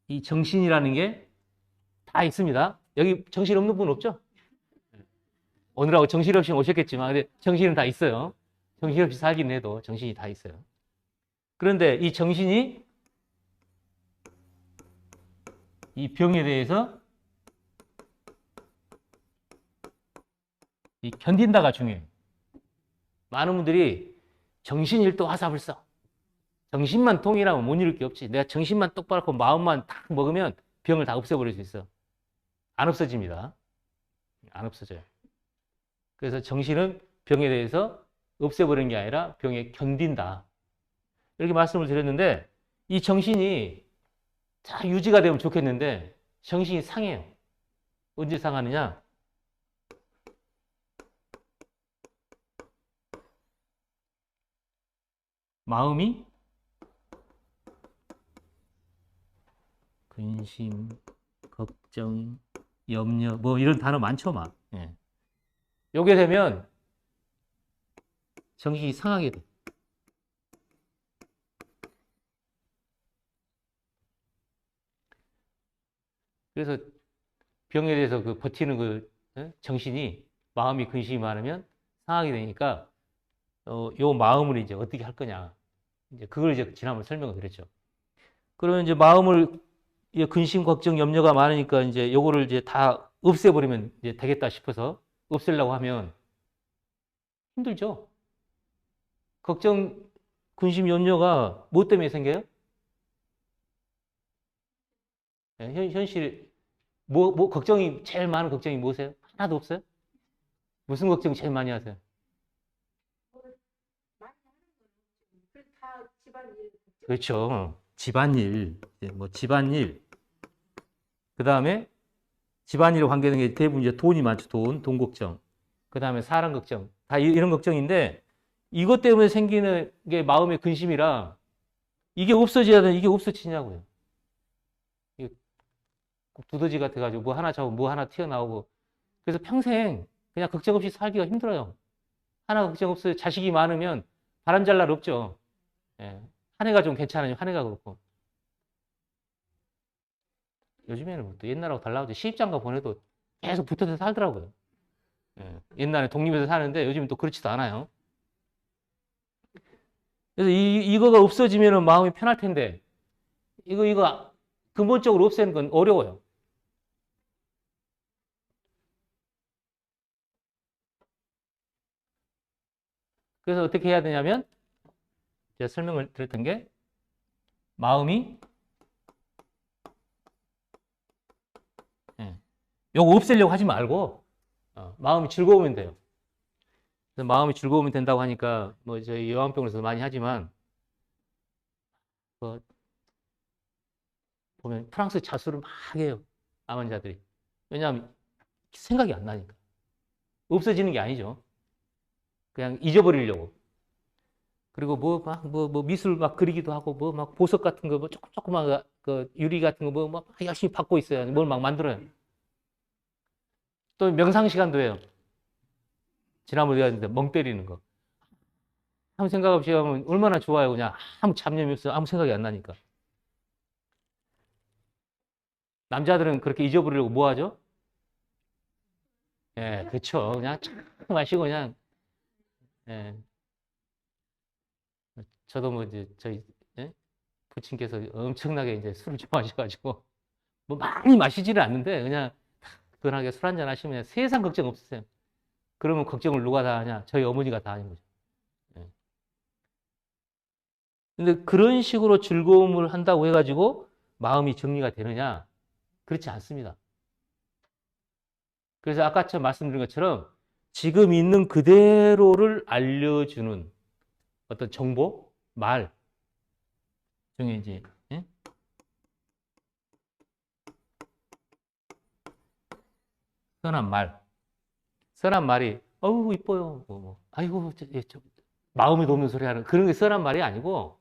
이 정신이라는 게 다 있습니다. 여기 정신 없는 분 없죠? 오늘하고 정신없이 오셨겠지만, 근데 정신은 다 있어요. 정신없이 살긴 해도 정신이 다 있어요. 그런데 이 정신이 이 병에 대해서 이 견딘다가 중요해요. 많은 분들이 정신일도 화사불사. 정신만 통일하면 못 이룰 게 없지. 내가 정신만 똑바로 하고 마음만 딱 먹으면 병을 다 없애버릴 수 있어. 안 없어집니다. 안 없어져요. 그래서 정신은 병에 대해서 없애버리는 게 아니라 병에 견딘다. 이렇게 말씀을 드렸는데 이 정신이 잘 유지가 되면 좋겠는데 정신이 상해요. 언제 상하느냐? 마음이 근심, 걱정, 염려 뭐 이런 단어 많죠, 막. 예. 요게 되면 정신이 상하게 돼. 그래서 병에 대해서 그 버티는 그 정신이 마음이 근심이 많으면 상하게 되니까 요 마음을 이제 어떻게 할 거냐. 이제 그걸 이제 지난번에 설명을 드렸죠. 그러면 이제 마음을 근심, 걱정, 염려가 많으니까 이제 요거를 이제 다 없애버리면 이제 되겠다 싶어서 없애려고 하면 힘들죠. 걱정, 근심, 염려가 뭐 때문에 생겨요? 현실, 걱정이, 제일 많은 걱정이 뭐세요? 하나도 없어요? 무슨 걱정 제일 많이 하세요? 그렇죠. 집안일, 뭐 집안일. 그 다음에 집안일에 관계되는 게 대부분 이제 돈이 많죠. 돈 걱정. 그 다음에 사람 걱정. 다 이런 걱정인데 이것 때문에 생기는 게 마음의 근심이라 이게 없어져야 되는 이게 없어지냐고요. 두더지 같아가지고 뭐 하나 잡고 뭐 하나 튀어나오고 그래서 평생 그냥 걱정 없이 살기가 힘들어요. 하나 걱정 없어요. 자식이 많으면 바람잘 날 없죠. 예. 한 해가 좀 괜찮으면 한 해가 그렇고 요즘에는 뭐또 옛날하고 달라져. 시집장가 보내도 계속 붙어서 살더라고요. 예. 옛날에 독립해서 사는데 요즘은 또 그렇지도 않아요. 그래서 이거가 없어지면 마음이 편할 텐데 이거 근본적으로 없애는 건 어려워요. 그래서 어떻게 해야 되냐면 제가 설명을 드렸던 게 마음이 요거 없애려고 하지 말고 마음이 즐거우면 돼요. 그래서 마음이 즐거우면 된다고 하니까 뭐 저희 요한병원에서 많이 하지만 뭐 보면 프랑스 자수를 막 해요. 암 환자들이. 왜냐하면 생각이 안 나니까. 없어지는 게 아니죠. 그냥 잊어버리려고. 그리고 뭐 미술 막 그리기도 하고 뭐 막 보석 같은 거 뭐 조그만 그 유리 같은 거 뭐 막 열심히 받고 있어요. 뭘 막 만들어요. 또 명상 시간도 해요. 지난번에 했는데 멍 때리는 거. 아무 생각 없이 하면 얼마나 좋아요. 그냥 아무 잡념이 없어요. 아무 생각이 안 나니까. 남자들은 그렇게 잊어버리려고 뭐 하죠? 예, 그렇죠. 그냥 쫙 마시고 그냥 예. 저도 뭐 이제 저희 예? 부친께서 엄청나게 이제 술을 좋아하셔가지고 뭐 많이 마시지는 않는데 그냥 그하게 술 한잔 하시면 그냥 세상 걱정 없으세요. 그러면 걱정을 누가 다 하냐? 저희 어머니가 다 하는 거죠. 예. 근데 그런 식으로 즐거움을 한다고 해가지고 마음이 정리가 되느냐? 그렇지 않습니다. 그래서 아까처럼 말씀드린 것처럼 지금 있는 그대로를 알려주는 어떤 정보, 말 중에 이제 예? 선한 말, 선한 말이 어우 이뻐요, 아이고 마음에 돕는 소리 하는 그런 게 선한 말이 아니고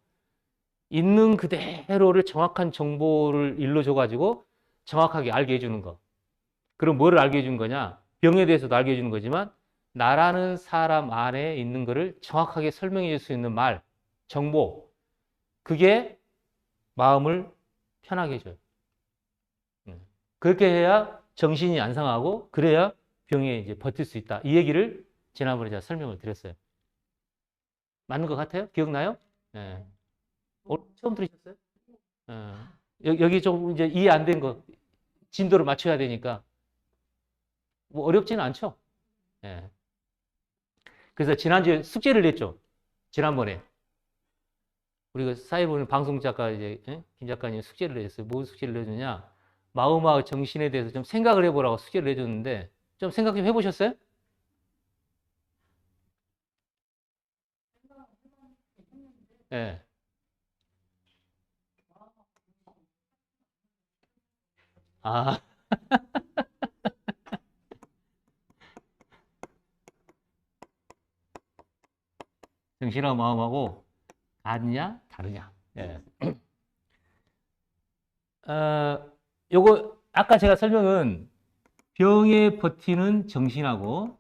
있는 그대로를 정확한 정보를 일러줘가지고 정확하게 알게 해주는 거. 그럼 뭐를 알게 해준 거냐? 병에 대해서도 알게 해주는 거지만 나라는 사람 안에 있는 거를 정확하게 설명해 줄 수 있는 말, 정보. 그게 마음을 편하게 해줘요. 그렇게 해야 정신이 안 상하고 그래야 병에 이제 버틸 수 있다. 이 얘기를 지난번에 제가 설명을 드렸어요. 맞는 것 같아요? 기억나요? 네. 처음 들으셨어요? 여기 좀 이제 이해 안 된 거 진도를 맞춰야 되니까 뭐 어렵지는 않죠? 네. 그래서 지난주에 숙제를 냈죠. 지난번에 우리가 사회 보는 방송 작가 이제 김 작가님 숙제를 냈어요. 뭐 숙제를 내주냐? 마음하고 정신에 대해서 좀 생각을 해보라고 숙제를 내줬는데 좀 생각 좀 해보셨어요? 예. 아, 정신하고 마음하고 같냐, 다르냐. 예. 요거 아까 제가 설명은 병에 버티는 정신하고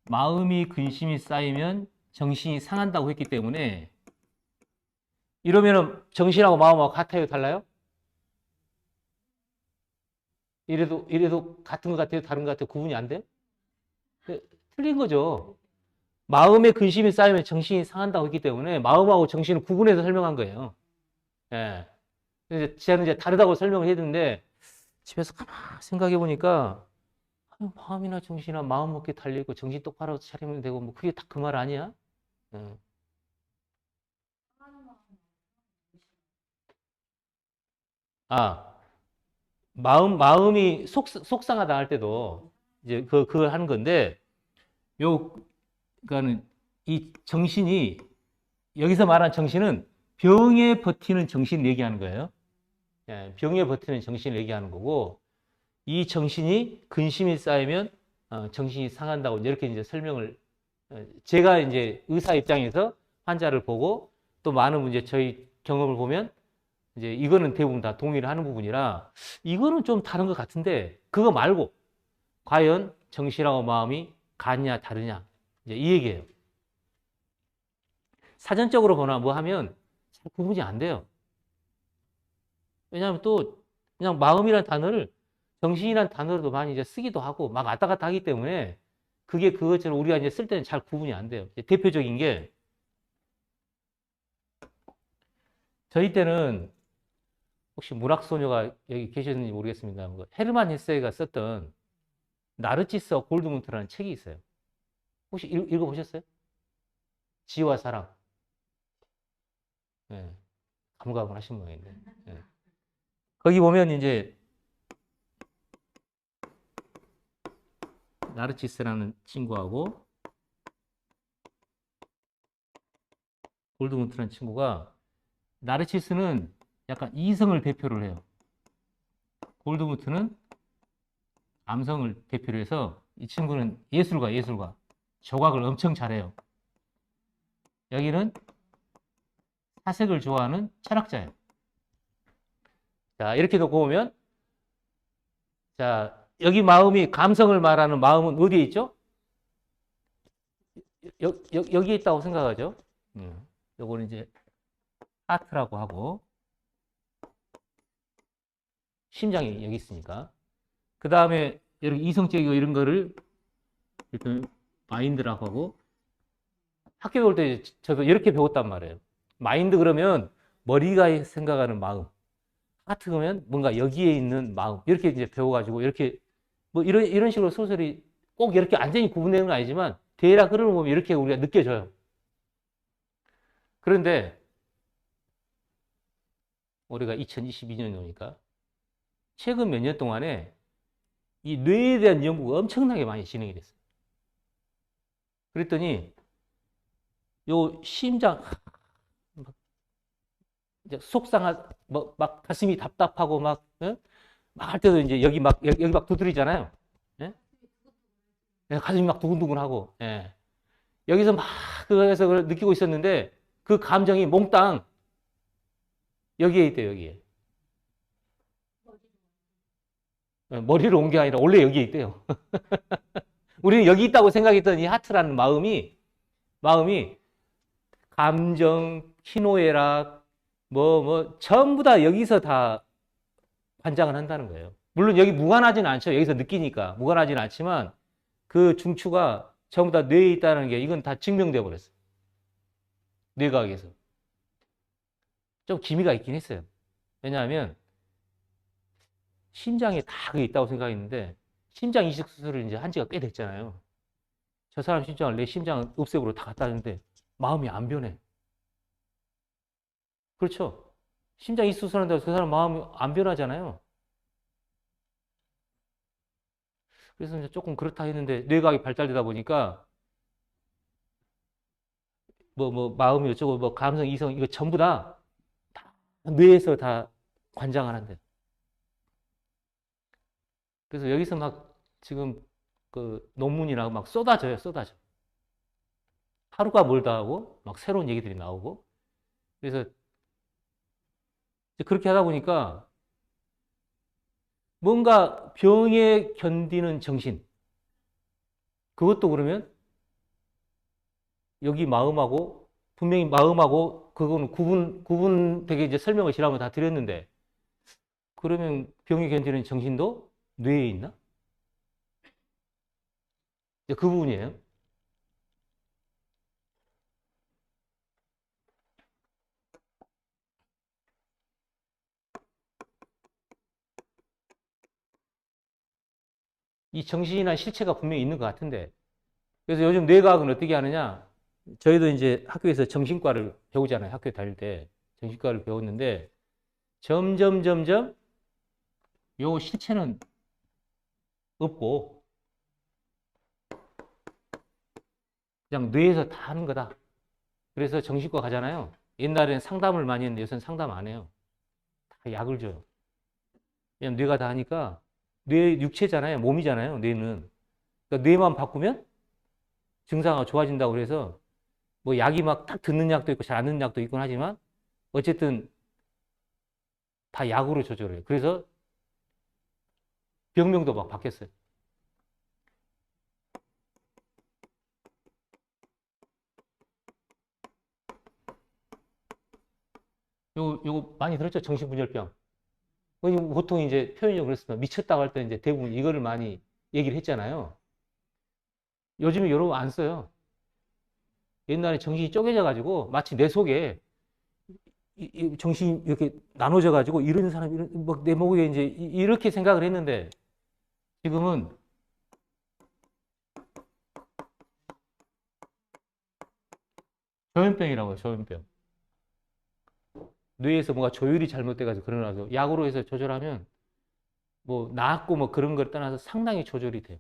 마음이 근심이 쌓이면 정신이 상한다고 했기 때문에 이러면은 정신하고 마음하고 같아요, 달라요? 이래도 같은 것 같아요, 다른 것 같아요, 구분이 안 돼요? 틀린 거죠. 마음의 근심이 쌓이면 정신이 상한다고 했기 때문에 마음하고 정신을 구분해서 설명한 거예요. 예. 그래서 저는 이제 다르다고 설명을 했는데 집에서 가만 생각해 보니까 마음이나 정신이나 마음 먹기 달리고 정신 똑바로 차리면 되고 뭐 그게 다 그 말 아니야? 예. 아, 마음이 속상하다 할 때도 이제 그걸 하는 건데 요 그러니까는 이 정신이 여기서 말한 정신은 병에 버티는 정신을 얘기하는 거예요. 예, 병에 버티는 정신을 얘기하는 거고 이 정신이 근심이 쌓이면 정신이 상한다고 이렇게 이제 설명을 제가 이제 의사 입장에서 환자를 보고 또 많은 이제 저희 경험을 보면 이제 이거는 대부분 다 동의를 하는 부분이라 이거는 좀 다른 것 같은데 그거 말고 과연 정신하고 마음이 같냐 다르냐 이제 이 얘기예요. 사전적으로 보나 뭐 하면 잘 구분이 안 돼요. 왜냐하면 또 그냥 마음이라는 단어를 정신이라는 단어로도 많이 이제 쓰기도 하고 막 왔다 갔다 하기 때문에 그게 그것처럼 우리가 이제 쓸 때는 잘 구분이 안 돼요. 대표적인 게 저희 때는 혹시 문학소녀가 여기 계셨는지 모르겠습니다. 헤르만 헤세가 썼던 나르치스와 골드문트라는 책이 있어요. 혹시 읽어보셨어요? 지와 사랑. 네. 가물가물 하신 모양인데. 네. 거기 보면 이제 나르치스라는 친구하고 골드문트라는 친구가 나르치스는 약간 이성을 대표를 해요. 골드문트는 감성을 대표로 해서 이 친구는 예술가. 조각을 엄청 잘해요. 여기는 사색을 좋아하는 철학자예요. 자, 이렇게 놓고 보면 자, 여기 마음이 감성을 말하는 마음은 어디에 있죠? 여기에 있다고 생각하죠. 요거는 이제 하트라고 하고 심장이 여기 있으니까. 그 다음에 이렇게 이성적이고 이런 거를 일단 마인드라고 하고 학교 배울 때 저도 이렇게 배웠단 말이에요. 마인드 그러면 머리가 생각하는 마음. 하트 그러면 뭔가 여기에 있는 마음. 이렇게 이제 배워가지고 이렇게 뭐 이런 식으로 소설이 꼭 이렇게 완전히 구분되는 건 아니지만 대략 흐름을 보면 이렇게 우리가 느껴져요. 그런데 우리가 2022년이니까 최근 몇 년 동안에 이 뇌에 대한 연구가 엄청나게 많이 진행이 됐어요. 그랬더니 요 심장 이제 속상한 막 가슴이 답답하고 막 할 때도 이제 여기 막 두드리잖아요. 예? 가슴이 막 두근두근하고 예. 여기서 막 그거에서 그걸 느끼고 있었는데 그 감정이 몽땅 여기에 있대요. 여기에 머리를 온 게 아니라 원래 여기에 있대요. 우리는 여기 있다고 생각했던 이 하트라는 마음이 감정, 희노애락, 전부 다 여기서 다 관장을 한다는 거예요. 물론 여기 무관하지는 않죠. 여기서 느끼니까. 무관하지는 않지만 그 중추가 전부 다 뇌에 있다는 게 이건 다 증명돼 버렸어요. 뇌과학에서. 좀 기미가 있긴 했어요. 왜냐하면 심장에 다 그게 있다고 생각했는데 심장 이식 수술을 이제 한 지가 꽤 됐잖아요. 저 사람 심장을 내 심장 읍색으로 다 갖다 줬는데 마음이 안 변해. 그렇죠? 심장 이식 수술한다고 그 사람 마음이 안 변하잖아요. 그래서 이제 조금 그렇다 했는데 뇌과학이 발달되다 보니까 마음이 어쩌고 뭐 감성, 이성 이거 전부 다 뇌에서 다 관장하는데. 그래서 여기서 막 지금 그 논문이나 막 쏟아져요, 쏟아져. 하루가 멀다 하고 막 새로운 얘기들이 나오고. 그래서 그렇게 하다 보니까 뭔가 병에 견디는 정신. 그것도 그러면 여기 마음하고 분명히 마음하고 그거는 구분 되게 이제 설명을 지나면 다 드렸는데 그러면 병에 견디는 정신도 뇌에 있나? 그 부분이에요. 이 정신이나 실체가 분명히 있는 것 같은데. 그래서 요즘 뇌과학은 어떻게 하느냐? 저희도 이제 학교에서 정신과를 배우잖아요. 학교 다닐 때 정신과를 배웠는데 점점 요 실체는 없고 그냥 뇌에서 다 하는 거다. 그래서 정신과 가잖아요. 옛날에는 상담을 많이 했는데 요새는 상담 안 해요. 다 약을 줘요. 왜냐면 뇌가 다 하니까 뇌 육체잖아요. 몸이잖아요. 뇌는. 그러니까 뇌만 바꾸면 증상이 좋아진다고 그래서 뭐 약이 막 딱 듣는 약도 있고 잘 안 듣는 약도 있곤 하지만 어쨌든 다 약으로 조절해요. 그래서 병명도 막 바뀌었어요. 요거 많이 들었죠? 정신분열병. 보통 이제 표현적으로 그랬습니다. 미쳤다고 할 때 이제 대부분 이거를 많이 얘기를 했잖아요. 요즘에 여러분 안 써요. 옛날에 정신이 쪼개져 가지고 마치 내 속에 정신이 이렇게 나눠져 가지고 이런 사람이 내 목에 이제 이렇게 생각을 했는데 지금은 조현병이라고 해요. 조현병. 뇌에서 뭔가 조율이 잘못돼 가지고 그러나서 약으로 해서 조절하면 뭐 나았고 뭐 그런 걸 떠나서 상당히 조절이 돼요.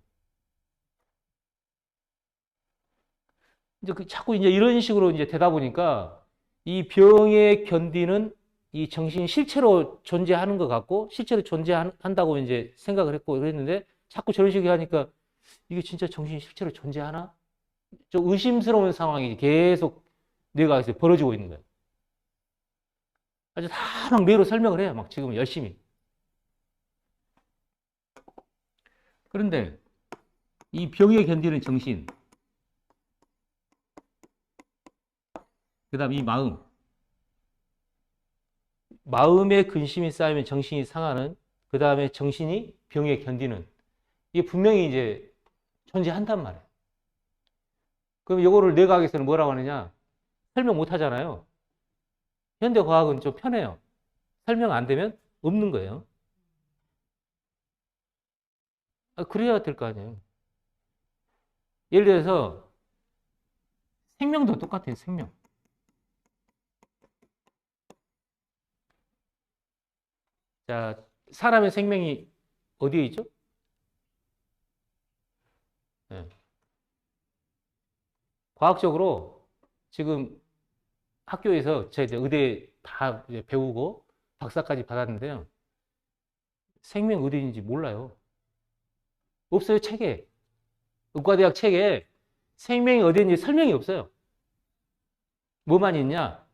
이제 자꾸 이제 이런 식으로 이제 되다 보니까 이 병에 견디는 이 정신이 실체로 존재하는 것 같고 실제로 존재한다고 이제 생각을 했고 그랬는데 자꾸 저런 식으로 하니까 이게 진짜 정신이 실제로 존재하나? 좀 의심스러운 상황이 계속 뇌가 벌어지고 있는 거예요. 아주 다 막 뇌로 설명을 해요. 막 지금 열심히. 그런데 이 병에 견디는 정신, 그 다음 이 마음에 근심이 쌓이면 정신이 상하는, 그 다음에 정신이 병에 견디는, 이게 분명히 이제 존재한단 말이에요. 그럼 이거를 뇌과학에서는 뭐라고 하느냐? 설명 못 하잖아요. 현대과학은 좀 편해요. 설명 안 되면 없는 거예요. 그래야 될 거 아니에요. 예를 들어서 생명도 똑같아요. 생명. 자, 사람의 생명이 어디에 있죠? 네. 과학적으로 지금 학교에서 제 의대 다 이제 배우고 박사까지 받았는데요. 생명 어디 있는지 몰라요. 없어요, 책에. 의과대학 책에 생명이 어디 있는지 설명이 없어요. 뭐만 있냐?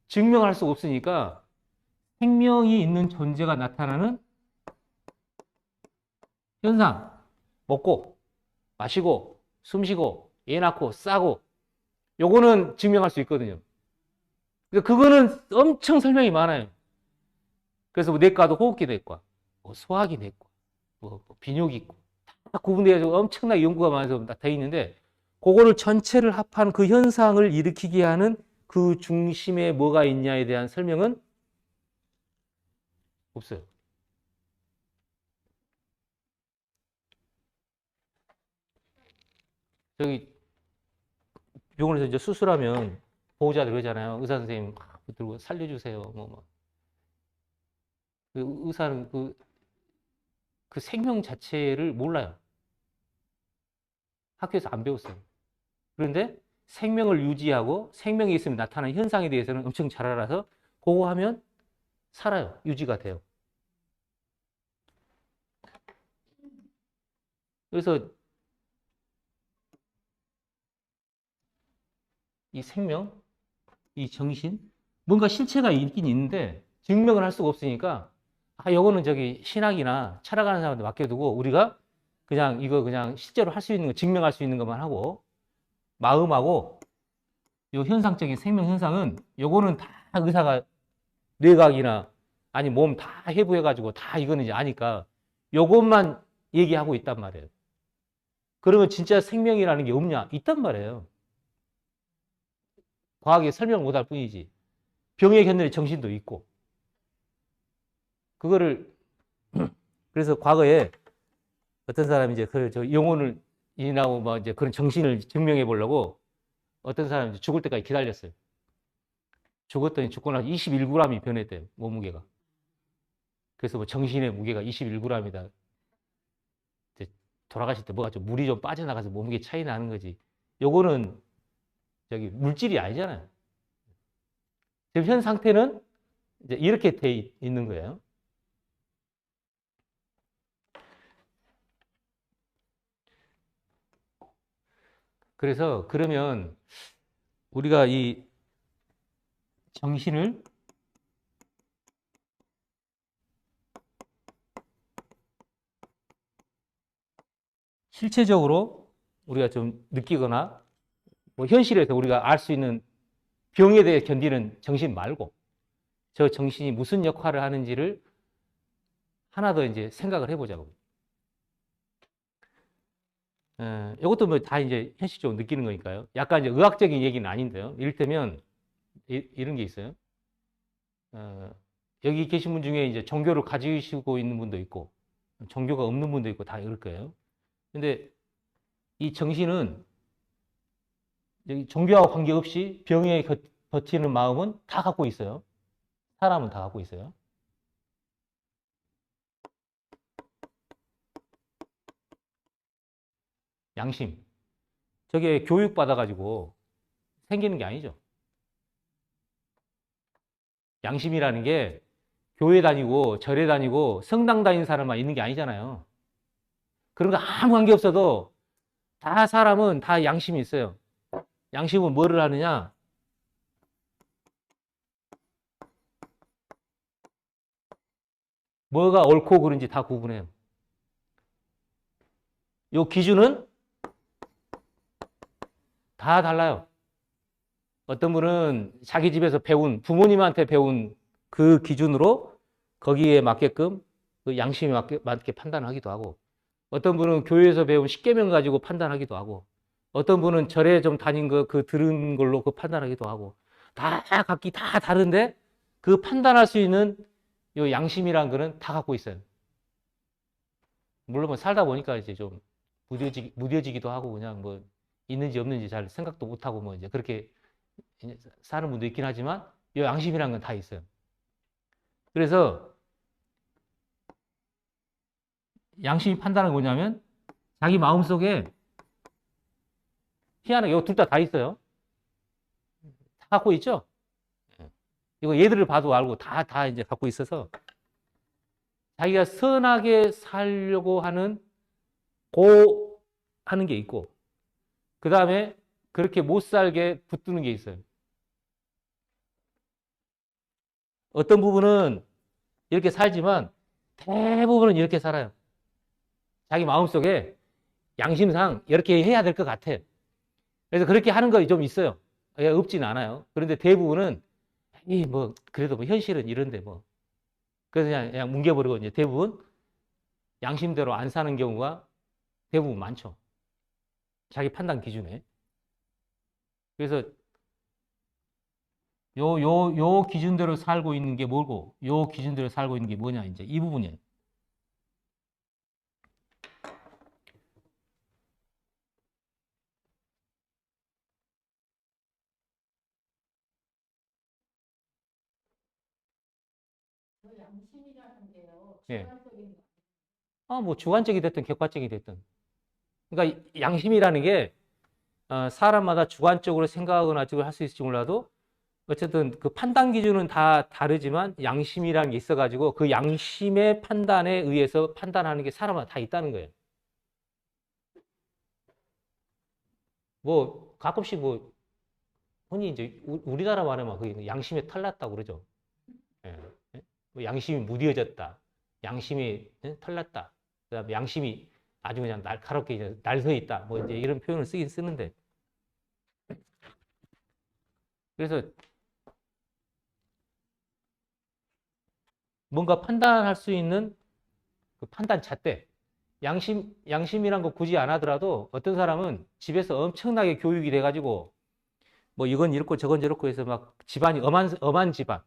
증명할 수 없으니까 생명이 있는 존재가 나타나는 현상. 먹고, 마시고, 숨쉬고, 애 낳고, 싸고. 요거는 증명할 수 있거든요. 그거는 엄청 설명이 많아요. 그래서 뭐 내과도 호흡기 내과, 뭐 소화기 내과, 뭐 비뇨기 있고 다 구분돼가지고 엄청나게 연구가 많아서 돼 있는데 그거를 전체를 합한 그 현상을 일으키게 하는 그 중심에 뭐가 있냐에 대한 설명은 없어요. 저기 병원에서 이제 수술하면 보호자들 그러잖아요. 의사 선생님 들고 살려주세요. 그 의사는 그 생명 자체를 몰라요. 학교에서 안 배웠어요. 그런데 생명을 유지하고 생명이 있으면 나타나는 현상에 대해서는 엄청 잘 알아서 그거 하면 살아요. 유지가 돼요. 그래서 이 생명, 이 정신, 뭔가 실체가 있긴 있는데 증명을 할 수가 없으니까 요거는 저기 신학이나 철학하는 사람한테 맡겨두고 우리가 그냥 이거 그냥 실제로 할 수 있는 거, 증명할 수 있는 것만 하고 마음하고 요 현상적인 생명 현상은 요거는 다 의사가 뇌과학이나 아니 몸 다 해부해가지고 다 이거는 이제 아니까 요것만 얘기하고 있단 말이에요. 그러면 진짜 생명이라는 게 없냐? 있단 말이에요. 과학에 설명 못할 뿐이지. 병에 견디는 정신도 있고. 그거를 그래서 과거에 어떤 사람이 이제 저 영혼을 인하고 뭐 이제 그런 정신을 증명해 보려고 어떤 사람이 죽을 때까지 기다렸어요. 죽었더니 죽고 나서 21g이 변했대요. 몸무게가. 그래서 뭐 정신의 무게가 21g이다. 돌아가실 때 뭐가 좀 물이 좀 빠져나가서 몸무게 차이 나는 거지. 요거는 저기 물질이 아니잖아요. 지금 현 상태는 이제 이렇게 돼 있는 거예요. 그래서 그러면 우리가 이 정신을 실체적으로 우리가 좀 느끼거나 뭐 현실에서 우리가 알 수 있는 병에 대해 견디는 정신 말고 저 정신이 무슨 역할을 하는지를 하나 더 이제 생각을 해보자고. 이것도 뭐 다 이제 현실적으로 느끼는 거니까요. 약간 이제 의학적인 얘기는 아닌데요. 이를테면 이런 게 있어요. 여기 계신 분 중에 이제 종교를 가지시고 있는 분도 있고 종교가 없는 분도 있고 다 이럴 거예요. 근데 이 정신은 종교하고 관계없이 병에 버티는 마음은 다 갖고 있어요. 사람은 다 갖고 있어요. 양심. 저게 교육받아가지고 생기는 게 아니죠. 양심이라는 게 교회 다니고 절에 다니고 성당 다니는 사람만 있는 게 아니잖아요. 그런 거 아무 관계 없어도 다 사람은 다 양심이 있어요. 양심은 뭐를 하느냐? 뭐가 옳고 그른지 다 구분해요. 요 기준은 다 달라요. 어떤 분은 자기 집에서 배운, 부모님한테 배운 그 기준으로 거기에 맞게끔 그 양심에 맞게 판단하기도 하고, 어떤 분은 교회에서 배운 십계명 가지고 판단하기도 하고, 어떤 분은 절에 좀 다닌 거, 그 들은 걸로 그 판단하기도 하고, 다 각기 다 다른데 그 판단할 수 있는 요 양심이라는 거는 다 갖고 있어요. 물론 뭐 살다 보니까 이제 좀 무뎌지기도 하고 그냥 뭐 있는지 없는지 잘 생각도 못 하고 뭐 이제 그렇게 사는 분도 있긴 하지만 이 양심이라는 건 다 있어요. 그래서 양심이 판단은 뭐냐면 자기 마음속에 희한하게 이거 둘 다 있어요. 다 갖고 있죠? 이거 얘들을 봐도 알고 다 이제 갖고 있어서 자기가 선하게 살려고 하는 고 하는 게 있고 그 다음에 그렇게 못 살게 붙드는 게 있어요. 어떤 부분은 이렇게 살지만 대부분은 이렇게 살아요. 자기 마음속에 양심상 이렇게 해야 될 것 같아. 그래서 그렇게 하는 거 좀 있어요. 없지는 않아요. 그런데 대부분은 뭐 그래도 뭐 현실은 이런데 뭐 그래서 그냥 뭉개버리고 이제 대부분 양심대로 안 사는 경우가 대부분 많죠. 자기 판단 기준에. 그래서 요 기준대로 살고 있는 게 뭐고, 요 기준대로 살고 있는 게 뭐냐, 이제 이 부분이에요. 양심이라는 게요. 예. 주관적인 뭐 주관적이 됐든 객관적이 됐든. 그러니까 양심이라는 게 사람마다 주관적으로 생각하거나 할 수 있을지 몰라도 어쨌든 그 판단 기준은 다 다르지만 양심이라는 게 있어가지고 그 양심의 판단에 의해서 판단하는 게 사람마다 다 있다는 거예요. 뭐 가끔씩 뭐 흔히 이제 우리나라 말하면 그 양심에 털났다고 그러죠. 예. 뭐 양심이 무뎌졌다. 양심이 털났다. 그다음에 양심이 아주 그냥 날카롭게 이제 날서 있다. 뭐 이제 이런 표현을 쓰긴 쓰는데. 그래서 뭔가 판단할 수 있는 그 판단 잣대. 양심이란 거 굳이 안 하더라도 어떤 사람은 집에서 엄청나게 교육이 돼가지고 뭐 이건 이렇고 저건 저렇고 해서 막 집안이 엄한 집안.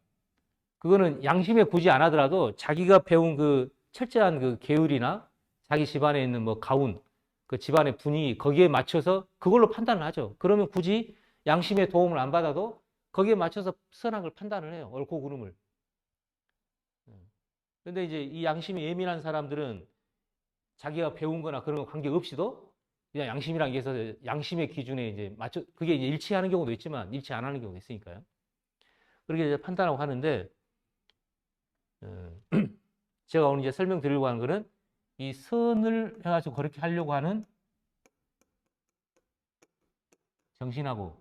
그거는 양심에 굳이 안 하더라도 자기가 배운 그 철저한 그 계율이나 자기 집안에 있는 뭐 가운, 그 집안의 분위기 거기에 맞춰서 그걸로 판단을 하죠. 그러면 굳이 양심의 도움을 안 받아도 거기에 맞춰서 선한 걸 판단을 해요. 옳고 그름을. 근데 이제 이 양심이 예민한 사람들은 자기가 배운 거나 그런 거 관계없이도 그냥 양심이란 게 있어서 양심의 기준에 이제 맞춰, 그게 이제 일치하는 경우도 있지만 일치 안 하는 경우도 있으니까요. 그렇게 이제 판단하고 하는데, 제가 오늘 이제 설명드리려고 하는 거는 이 선을 해가지고 그렇게 하려고 하는 정신하고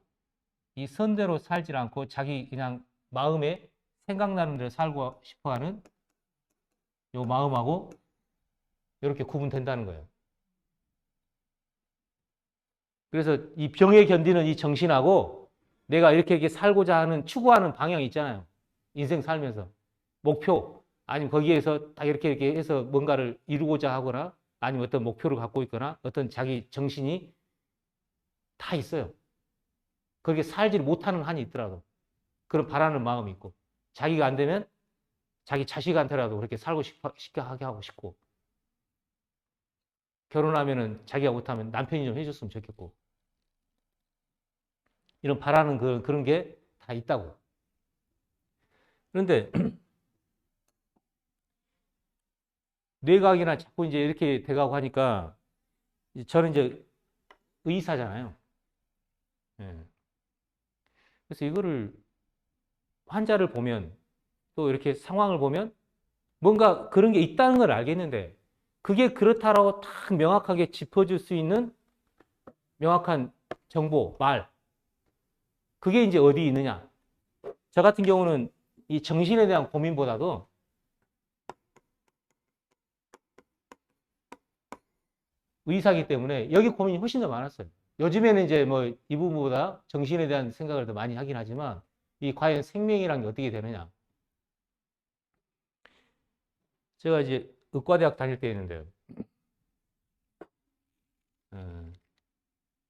이 선대로 살지 않고 자기 그냥 마음에 생각나는 대로 살고 싶어 하는 요 마음하고 이렇게 구분된다는 거예요. 그래서 이 병에 견디는 이 정신하고 내가 이렇게 살고자 하는 추구하는 방향이 있잖아요. 인생 살면서. 목표, 아니면 거기에서 딱 이렇게 해서 뭔가를 이루고자 하거나 아니면 어떤 목표를 갖고 있거나 어떤 자기 정신이 다 있어요. 그렇게 살지를 못하는 한이 있더라도 그런 바라는 마음이 있고 자기가 안 되면 자기 자식한테라도 그렇게 살고 싶게 하게 하고 싶고 결혼하면은 자기가 못하면 남편이 좀 해줬으면 좋겠고 이런 바라는 그런 게 다 있다고. 그런데 뇌과학이나 자꾸 이제 이렇게 돼가고 하니까 저는 이제 의사잖아요. 예. 그래서 이거를 환자를 보면 또 이렇게 상황을 보면 뭔가 그런 게 있다는 걸 알겠는데 그게 그렇다라고 딱 명확하게 짚어줄 수 있는 명확한 정보, 말 그게 이제 어디 있느냐. 저 같은 경우는 이 정신에 대한 고민보다도 의사이기 때문에 여기 고민이 훨씬 더 많았어요. 요즘에는 이제 뭐 이 부분보다 정신에 대한 생각을 더 많이 하긴 하지만 이 과연 생명이란 게 어떻게 되느냐. 제가 이제 의과대학 다닐 때 있는데요.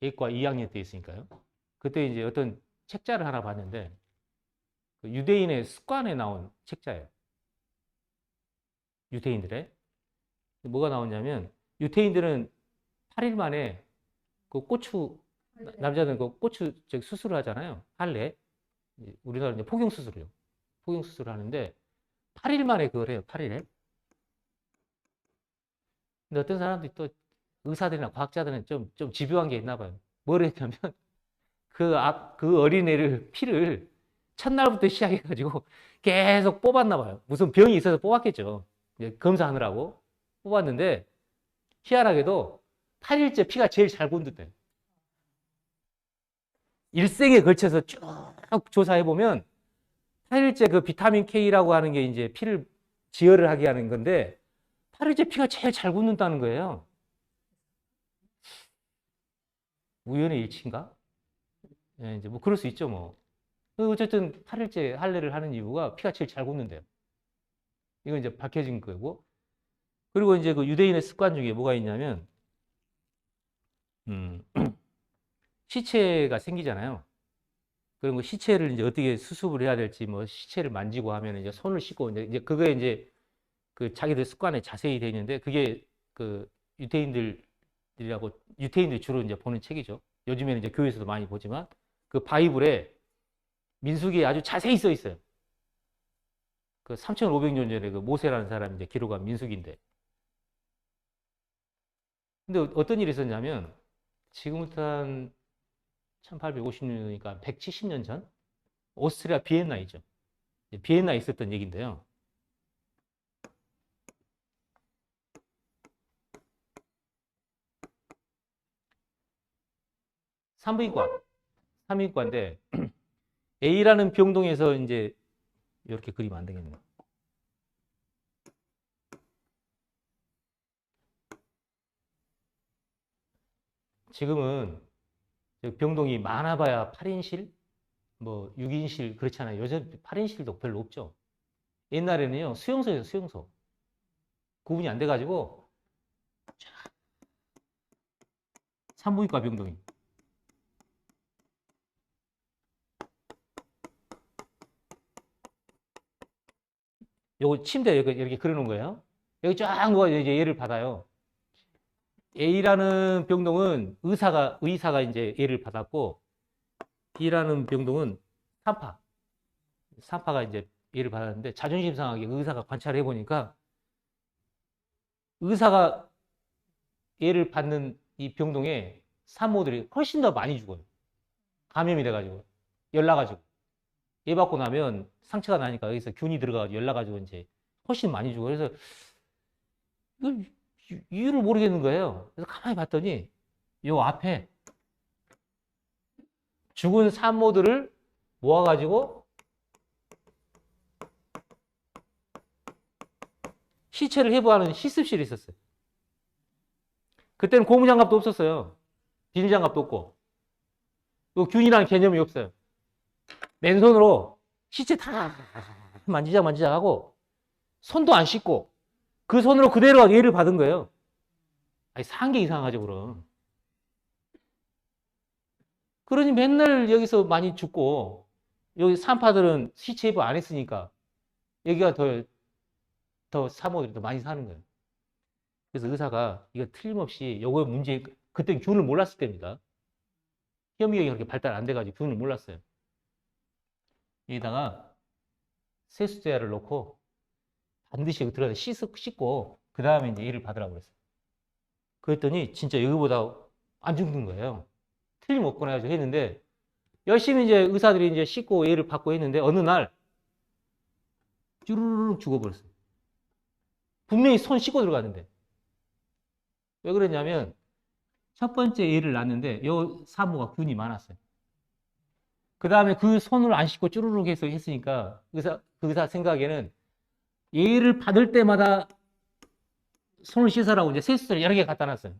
예과 2학년 때 있으니까요. 그때 이제 어떤 책자를 하나 봤는데 그 유대인의 습관에 나온 책자예요. 유대인들의. 뭐가 나오냐면 유대인들은 8일 만에 그 고추 남자들은 그 고추 수술을 하잖아요. 할래. 우리나라는 이제 포경 수술이요. 포경 수술을 하는데 8일 만에 그걸 해요. 8일에. 근데 어떤 사람들이 또 의사들이나 과학자들은 좀 집요한 게 있나 봐요. 뭘 했냐면 그 어린애를 피를 첫날부터 시작해가지고 계속 뽑았나 봐요. 무슨 병이 있어서 뽑았겠죠. 검사하느라고 뽑았는데 희한하게도 8일째 피가 제일 잘 굳는데 일생에 걸쳐서 쭉 조사해 보면 8일째 그 비타민 K라고 하는 게 이제 피를 지혈을 하게 하는 건데 8일째 피가 제일 잘 굳는다는 거예요. 우연의 일치인가? 예, 이제 뭐 그럴 수 있죠, 뭐. 어쨌든 8일째 할례를 하는 이유가 피가 제일 잘 굳는데요. 이건 이제 밝혀진 거고. 그리고 이제 그 유대인의 습관 중에 뭐가 있냐면, 시체가 생기잖아요. 그럼 그 시체를 이제 어떻게 수습을 해야 될지, 뭐 시체를 만지고 하면 이제 손을 씻고, 이제 그거에 이제 그 자기들 습관에 자세히 되어 있는데, 그게 그 유태인들이 주로 이제 보는 책이죠. 요즘에는 이제 교회에서도 많이 보지만, 그 바이블에 민수기에 아주 자세히 써 있어요. 그 3,500년 전에 그 모세라는 사람이 이제 기록한 민수기인데. 근데 어떤 일이 있었냐면, 지금부터 한 1850년이니까 170년 전? 오스트리아 비엔나이죠. 비엔나에 있었던 얘기인데요. 산부인과인데, A라는 병동에서 이제 이렇게 그리면 안 되겠네요. 지금은 병동이 많아봐야 8인실, 뭐 6인실 그렇잖아요. 요즘 8인실도 별로 없죠. 옛날에는요, 수용소예요, 수용소. 구분이 안 돼가지고 산부인과 병동이. 요거 침대 이렇게 그려놓은 거예요. 여기 쫙 누가 이제 얘를 받아요. A라는 병동은 의사가 이제 얘를 받았고, B라는 병동은 산파가 이제 얘를 받았는데, 자존심 상하게 의사가 관찰해 보니까 의사가 얘를 받는 이 병동에 산모들이 훨씬 더 많이 죽어요. 감염이 돼가지고 열나가지고 얘 받고 나면 상처가 나니까 여기서 균이 들어가가지고 열나가지고 이제 훨씬 많이 죽어요. 그래서 이걸 이유를 모르겠는 거예요. 그래서 가만히 봤더니 요 앞에 죽은 산모들을 모아가지고 시체를 해부하는 시습실이 있었어요. 그때는 고무장갑도 없었어요. 비닐장갑도 없고 균이라는 개념이 없어요. 맨손으로 시체 다 만지작 하고 손도 안 씻고 그 손으로 그대로 예를 받은 거예요. 아니, 산 게 이상하죠, 그럼. 그러니 맨날 여기서 많이 죽고 여기 산파들은 시체 해부 안 했으니까 여기가 더 산모들이 더 많이 사는 거예요. 그래서 의사가 이거 틀림없이 요거 문제, 그때 균을 몰랐을 때입니다. 현미경이 그렇게 발달 안 돼가지고 균을 몰랐어요. 여기다가 세수대야를 놓고 반드시 들어가서 씻고 그 다음에 이제 일을 받으라고 그랬어요. 그랬더니 진짜 여기보다 안 죽는 거예요. 틀림없구나 해가지고 했는데 열심히 이제 의사들이 이제 씻고 예를 받고 했는데 어느 날 쭈르륵 죽어버렸어요. 분명히 손 씻고 들어갔는데. 왜 그랬냐면 첫 번째 예를 낳았는데 요 산모가 균이 많았어요. 그 다음에 그 손을 안 씻고 쭈르륵 해서 했으니까 그 의사 생각에는 예를 받을 때마다 손을 씻으라고 이제 세수대를 여러 개 갖다 놨어요.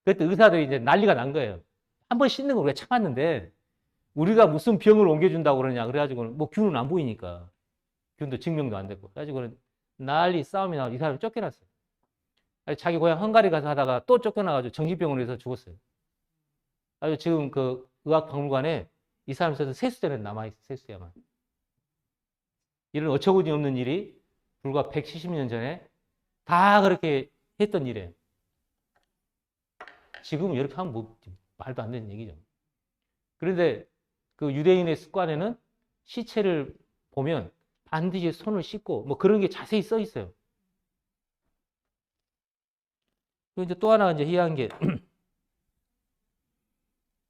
그때 의사들이 이제 난리가 난 거예요. 한 번 씻는 걸 우리가 참았는데 우리가 무슨 병을 옮겨준다고 그러냐. 그래가지고는 뭐 균은 안 보이니까. 균도 증명도 안 되고. 그래가지고는 난리 싸움이 나고 이 사람이 쫓겨났어요. 자기 고향 헝가리 가서 하다가 또 쫓겨나가지고 정신병원에서 죽었어요. 아주 지금 그 의학박물관에 이 사람이 써서 세수대는 남아있어요. 세수대만. 이런 어처구니 없는 일이 불과 170년 전에 다 그렇게 했던 일이에요. 지금은 이렇게 하면 뭐 말도 안 되는 얘기죠. 그런데 그 유대인의 습관에는 시체를 보면 반드시 손을 씻고 뭐 그런 게 자세히 써 있어요. 그리고 이제 또 하나 이제 희한한 게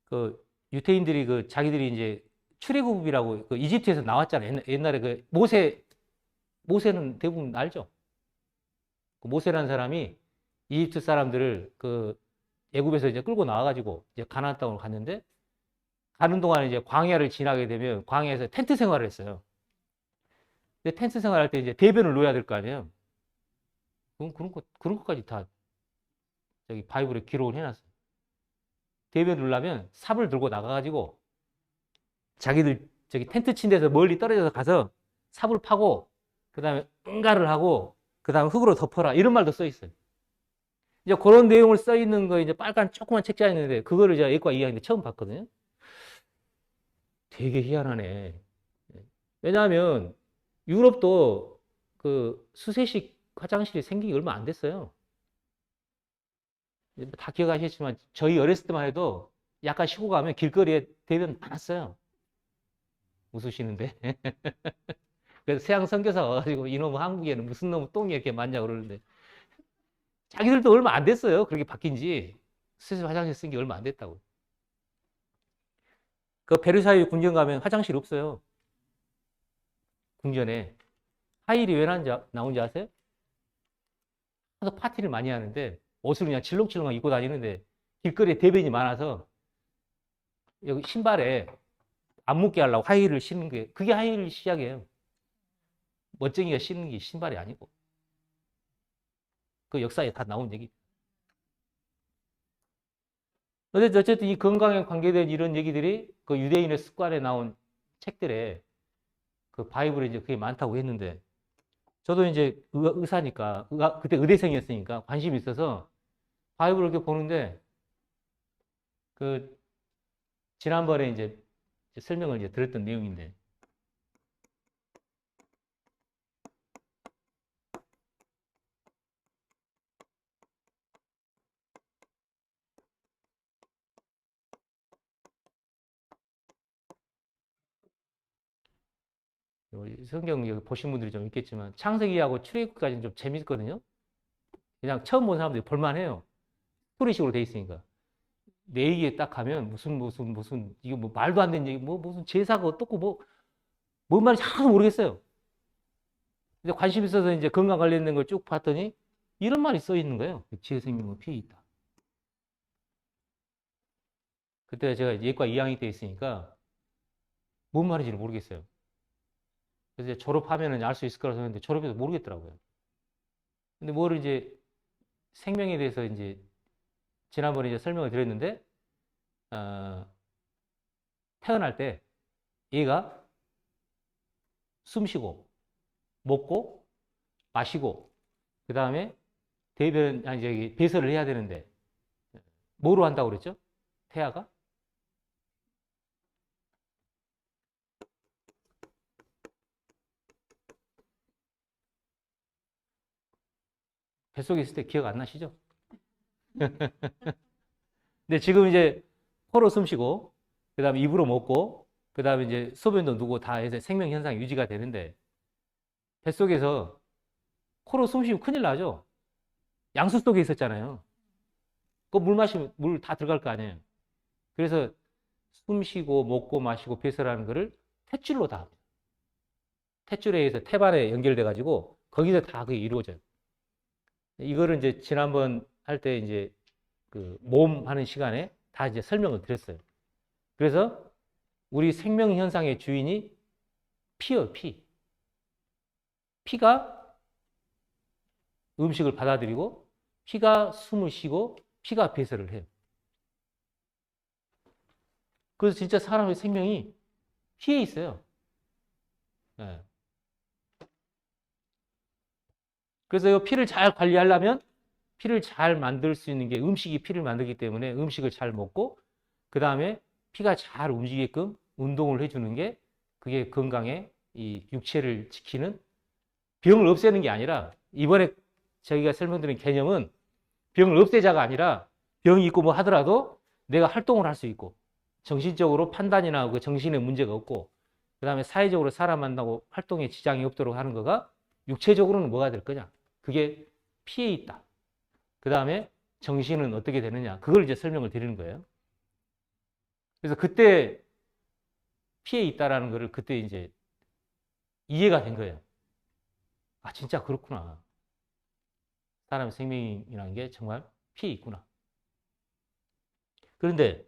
그 유태인들이 그 자기들이 이제 출애굽이라고 그 이집트에서 나왔잖아요. 옛날에 그 모세는 대부분 알죠? 그 모세라는 사람이 이집트 사람들을 그 애굽에서 이제 끌고 나와가지고 이제 가나안 땅으로 갔는데 가는 동안에 이제 광야를 지나게 되면 광야에서 텐트 생활을 했어요. 근데 텐트 생활할 때 이제 대변을 놓아야 될 거 아니에요. 그런 것까지 다 저기 바이블에 기록을 해놨어요. 대변을 놓으려면 삽을 들고 나가가지고 자기들 저기 텐트 친 데서 멀리 떨어져서 가서 삽을 파고 그 다음에 응가를 하고 그 다음 흙으로 덮어라. 이런 말도 써 있어요. 이제 그런 내용을 써 있는 거 이제 빨간 조그만 책자 있는데 그거를 제가 예과 2학년 때 처음 봤거든요. 되게 희한하네. 왜냐하면 유럽도 그 수세식 화장실이 생기기 얼마 안 됐어요. 다 기억하시겠지만 저희 어렸을 때만 해도 약간 쉬고 가면 길거리에 대변 많았어요. 웃으시는데. 그래서 서양 선교사 와가지고 이놈 한국에는 무슨 놈 똥이 이렇게 많냐 그러는데 자기들도 얼마 안 됐어요. 그렇게 바뀐 지. 수세식 화장실 쓴 게 얼마 안 됐다고. 그 베르사유 궁전 가면 화장실 없어요. 궁전에. 하일이 왜 나온지 아세요? 하도 파티를 많이 하는데 옷을 그냥 질렁질렁 입고 다니는데 길거리에 대변이 많아서 여기 신발에 안 묻게 하려고 하이힐을 신는 게 그게 하이힐 시작이에요. 멋쟁이가 신는 게 신발이 아니고 그 역사에 다 나온 얘기. 어쨌든 이 건강에 관계된 이런 얘기들이 그 유대인의 습관에 나온 책들에 그 바이블에 이제 그게 많다고 했는데 저도 이제 의사니까 그때 의대생이었으니까 관심이 있어서 바이블을 이렇게 보는데 그 지난번에 이제 설명을 이제 들었던 내용인데 성경 여기 보신 분들이 좀 있겠지만 창세기하고 출애굽까지는 좀 재밌거든요. 그냥 처음 본 사람들이 볼만해요. 스토리식으로 돼 있으니까. 내 얘기에 딱 가면 무슨 이거 뭐 말도 안 되는 얘기 뭐 무슨 제사가 어떻고 뭔 말인지 하나도 모르겠어요. 근데 관심 있어서 이제 건강 관련된 걸 쭉 봤더니 이런 말이 써 있는 거예요. 지혜 생명은 피해 있다. 그때 제가 예과 2학년 때 있으니까 뭔 말인지를 모르겠어요. 그래서 이제 졸업하면은 알 수 있을 거라고 생각했는데 졸업해서 모르겠더라고요. 근데 뭘 이제 생명에 대해서 이제 지난번에 이제 설명을 드렸는데 태어날 때 얘가 숨 쉬고 먹고 마시고 그 다음에 대변 아니 저기 배설을 해야 되는데 뭐로 한다고 그랬죠? 태아가 뱃속에 있을 때 기억 안 나시죠? 근데 지금 이제 코로 숨 쉬고 그 다음에 입으로 먹고 그 다음에 이제 소변도 누고 다 해서 생명 현상이 유지가 되는데 뱃속에서 코로 숨 쉬면 큰일 나죠? 양수 속에 있었잖아요. 그 물 마시면 물 다 들어갈 거 아니에요. 그래서 숨 쉬고 먹고 마시고 배설하는 거를 탯줄로 다 합니다. 탯줄에 의해서 태반에 연결돼 가지고 거기서 다 그게 이루어져요. 이거를 이제 지난번 할 때 이제 그 모험 하는 시간에 다 이제 설명을 드렸어요. 그래서 우리 생명 현상의 주인이 피예요, 피. 피가 음식을 받아들이고 피가 숨을 쉬고 피가 배설을 해요. 그래서 진짜 사람의 생명이 피에 있어요. 네. 그래서 이 피를 잘 관리하려면 피를 잘 만들 수 있는 게 음식이 피를 만들기 때문에 음식을 잘 먹고 그 다음에 피가 잘 움직이게끔 운동을 해주는 게 그게 건강에 이 육체를 지키는 병을 없애는 게 아니라 이번에 저희가 설명드린 개념은 병을 없애자가 아니라 병이 있고 뭐 하더라도 내가 활동을 할 수 있고 정신적으로 판단이나 그 정신에 문제가 없고 그 다음에 사회적으로 사람 만나고 활동에 지장이 없도록 하는 거가 육체적으로는 뭐가 될 거냐? 그게 피에 있다. 그 다음에 정신은 어떻게 되느냐? 그걸 이제 설명을 드리는 거예요. 그래서 그때 피에 있다라는 거를 그때 이제 이해가 된 거예요. 아, 진짜 그렇구나. 사람의 생명이라는 게 정말 피에 있구나. 그런데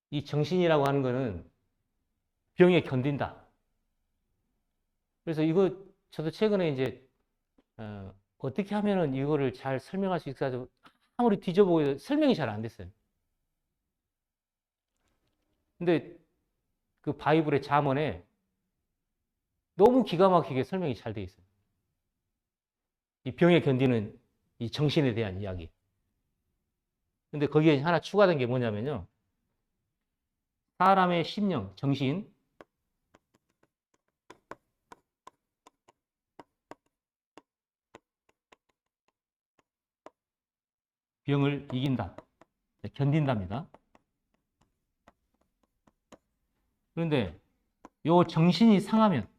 이 정신이라고 하는 거는 병에 견딘다. 그래서 이거 저도 최근에 이제 어떻게 하면은 이거를 잘 설명할 수 있을까 아무리 뒤져보고 설명이 잘 안 됐어요. 근데 그 바이블의 잠언에 너무 기가 막히게 설명이 잘 돼 있어요. 이 병에 견디는 이 정신에 대한 이야기. 근데 거기에 하나 추가된 게 뭐냐면요. 사람의 심령, 정신, 병을 이긴다. 견딘답니다. 그런데 요 정신이 상하면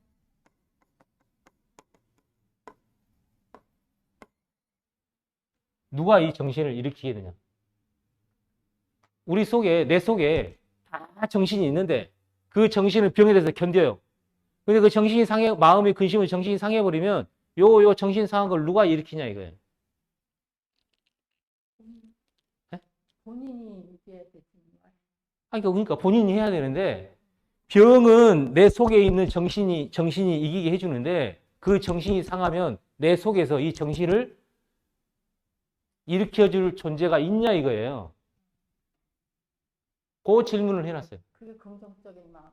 누가 이 정신을 일으키게 되냐? 우리 속에, 내 속에 다 정신이 있는데 그 정신을 병에 대해서 견뎌요. 근데 그 정신이 상해, 마음의 근심을 정신이 상해버리면 요 정신 상한 걸 누가 일으키냐 이거예요. 네? 본인이 이겨야 되는 거예요. 그러니까 본인이 해야 되는데 병은 내 속에 있는 정신이 이기게 해주는데 그 정신이 상하면 내 속에서 이 정신을 일으켜줄 존재가 있냐 이거예요. 그 질문을 해놨어요. 그게 긍정적인 마음.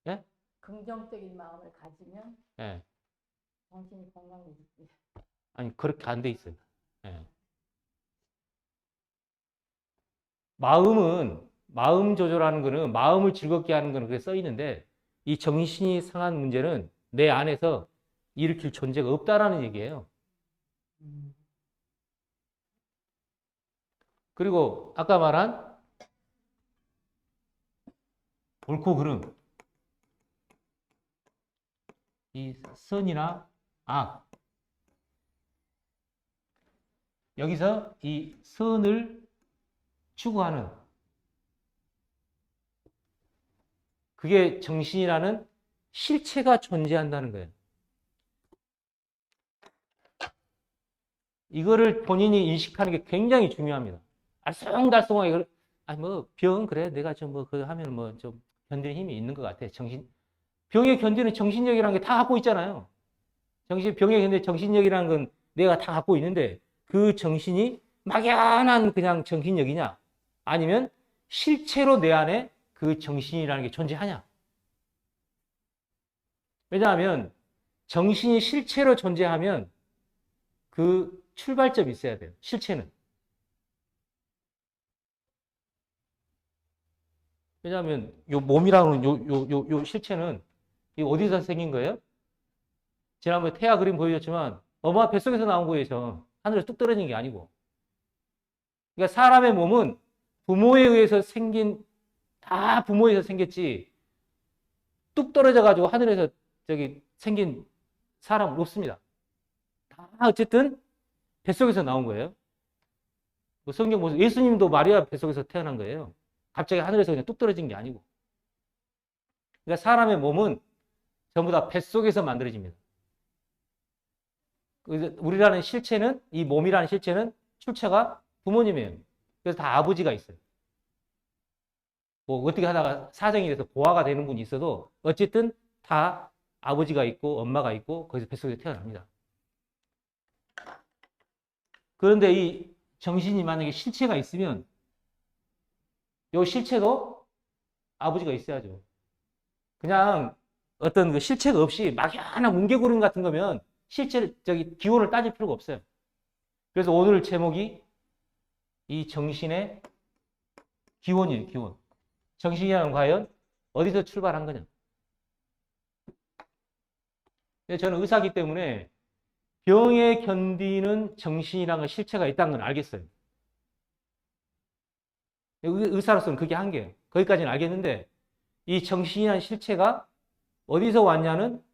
예? 긍정적인 마음을 가지면 예. 정신이 건강해지지. 아니 그렇게 안 돼 있어요. 예. 마음 조절하는 거는 마음을 즐겁게 하는 거는 그게 써 있는데 이 정신이 상한 문제는 내 안에서 일으킬 존재가 없다라는 얘기예요. 그리고 아까 말한 옳고 그름, 이 선이나 악, 여기서 이 선을 추구하는 그게 정신이라는 실체가 존재한다는 거예요. 이거를 본인이 인식하는 게 굉장히 중요합니다. 알쏭달쏭하게 아니 뭐 병 그래 내가 좀 뭐 그거 하면 뭐 좀 견디는 힘이 있는 것 같아. 병에 견디는 정신력이라는 게 다 갖고 있잖아요. 병에 견디는 정신력이라는 건 내가 다 갖고 있는데 그 정신이 막연한 그냥 정신력이냐 아니면 실체로 내 안에 그 정신이라는 게 존재하냐. 왜냐하면 정신이 실체로 존재하면 그 출발점이 있어야 돼요. 실체는. 왜냐하면 요 몸이라는 요 실체는 이 어디서 생긴 거예요? 지난번에 태아 그림 보여줬지만 엄마 뱃속에서 나온 거예요. 하늘에서 뚝 떨어진 게 아니고. 그러니까 사람의 몸은 부모에 의해서 다 부모에서 생겼지 뚝 떨어져가지고 하늘에서 생긴 사람은 없습니다. 다 어쨌든 뱃속에서 나온 거예요. 뭐 성경 보세요. 예수님도 마리아 뱃속에서 태어난 거예요. 갑자기 하늘에서 그냥 뚝 떨어진 게 아니고. 그러니까 사람의 몸은 전부 다 뱃속에서 만들어집니다. 우리라는 실체는, 이 몸이라는 실체는 출처가 부모님이에요. 그래서 다 아버지가 있어요. 뭐 어떻게 하다가 사정이 돼서 고아가 되는 분이 있어도 어쨌든 다 아버지가 있고 엄마가 있고 거기서 뱃속에서 태어납니다. 그런데 이 정신이 만약에 실체가 있으면 이 실체도 아버지가 있어야죠. 그냥 어떤 그 실체가 없이 막연한 뭉게구름 같은 거면 실제 기원을 따질 필요가 없어요. 그래서 오늘 제목이 이 정신의 기원이에요. 기원. 정신이란 과연 어디서 출발한 거냐. 저는 의사이기 때문에 병에 견디는 정신이라는 실체가 있다는 건 알겠어요. 의사로서는 그게 한계예요. 거기까지는 알겠는데 이 정신이라는 실체가 어디서 왔냐는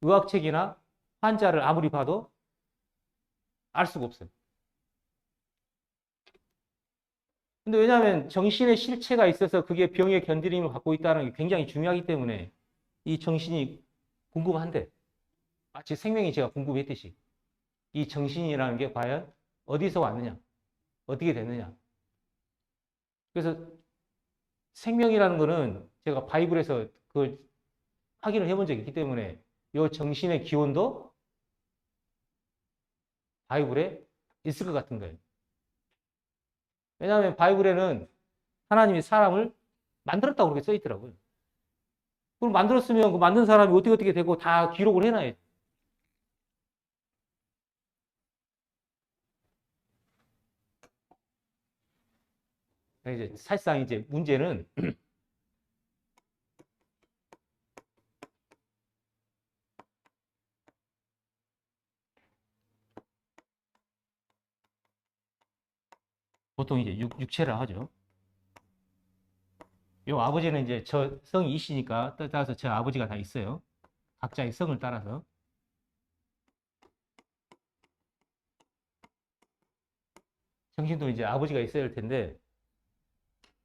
의학책이나 환자를 아무리 봐도 알 수가 없어요. 근데 왜냐하면 정신의 실체가 있어서 그게 병의 견디는 힘을 갖고 있다는 게 굉장히 중요하기 때문에 이 정신이 궁금한데 마치 생명이 제가 궁금했듯이 이 정신이라는 게 과연 어디서 왔느냐 어떻게 됐느냐. 그래서 생명이라는 거는 제가 바이블에서 그걸 확인을 해본 적이 있기 때문에 이 정신의 기원도 바이블에 있을 것 같은 거예요. 왜냐하면 바이블에는 하나님이 사람을 만들었다고 그렇게 써 있더라고요. 그럼 만들었으면 그 만든 사람이 어떻게 되고 다 기록을 해놔야지. 이제 사실상 이제 문제는 보통 이제 육체라 하죠. 요 아버지는 이제 저 성이 이시니까 따라서 저 아버지가 다 있어요. 각자의 성을 따라서. 정신도 이제 아버지가 있어야 할 텐데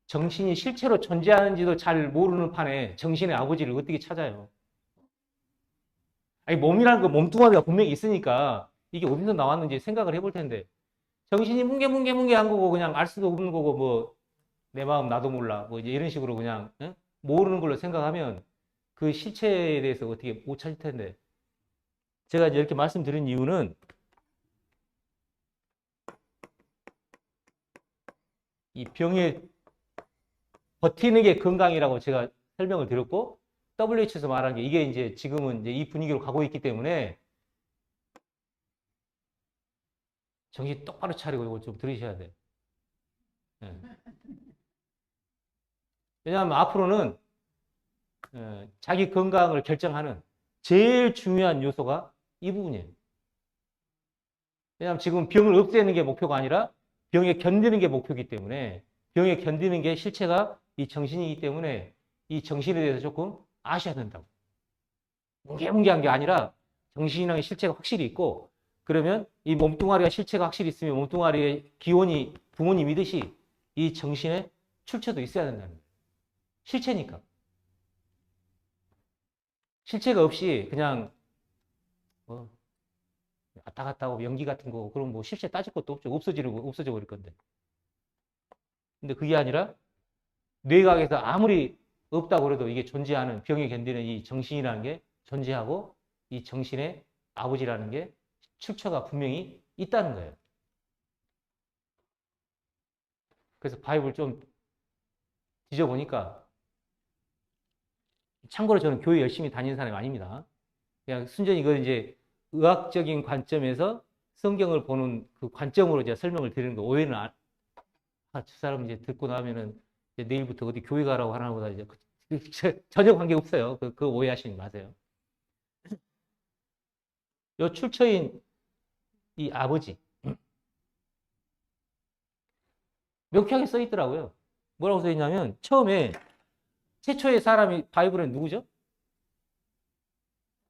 정신이 실제로 존재하는지도 잘 모르는 판에 정신의 아버지를 어떻게 찾아요? 아니 몸이라는 거 몸뚱아리가 분명히 있으니까 이게 어디서 나왔는지 생각을 해볼 텐데 정신이 뭉게뭉게한 거고 그냥 알 수도 없는 거고 뭐 내 마음 나도 몰라 뭐 이제 이런 식으로 그냥 응? 모르는 걸로 생각하면 그 실체에 대해서 어떻게 못 찾을 텐데 제가 이제 이렇게 말씀드린 이유는 이 병에 버티는 게 건강이라고 제가 설명을 드렸고 WHO에서 말한 게 이게 이제 지금은 이제 이 분위기로 가고 있기 때문에 정신 똑바로 차리고 이걸 좀 들으셔야 돼요. 예. 왜냐하면 앞으로는 자기 건강을 결정하는 제일 중요한 요소가 이 부분이에요. 왜냐하면 지금 병을 없애는 게 목표가 아니라 병에 견디는 게 목표이기 때문에 병에 견디는 게 실체가 이 정신이기 때문에 이 정신에 대해서 조금 아셔야 된다고. 뭉게뭉게한 게 아니라 정신이라는 실체가 확실히 있고 그러면 이 몸뚱아리가 실체가 확실히 있으면 몸뚱아리의 기원이 부모님이듯이 이 정신의 출처도 있어야 된다는 거예요. 실체니까. 실체가 없이 그냥 뭐 왔다 갔다 하고 연기 같은 거 그럼 뭐 실체 따질 것도 없죠. 없어져 버릴 건데. 근데 그게 아니라 뇌각에서 아무리 없다고 해도 이게 존재하는 병에 견디는 이 정신이라는 게 존재하고 이 정신의 아버지라는 게 출처가 분명히 있다는 거예요. 그래서 바이블 좀 뒤져보니까 참고로 저는 교회 열심히 다니는 사람이 아닙니다. 그냥 순전히 이걸 이제 의학적인 관점에서 성경을 보는 그 관점으로 제가 설명을 드리는 거 오해는 저 사람 이제 듣고 나면은 이제 내일부터 어디 교회 가라고 하나 보다 이제 전혀 관계 없어요. 그 오해하시지 마세요. 요 출처인 이 아버지 명쾌하게 써 있더라고요. 뭐라고 써 있냐면 처음에 최초의 사람이 바이블은 누구죠?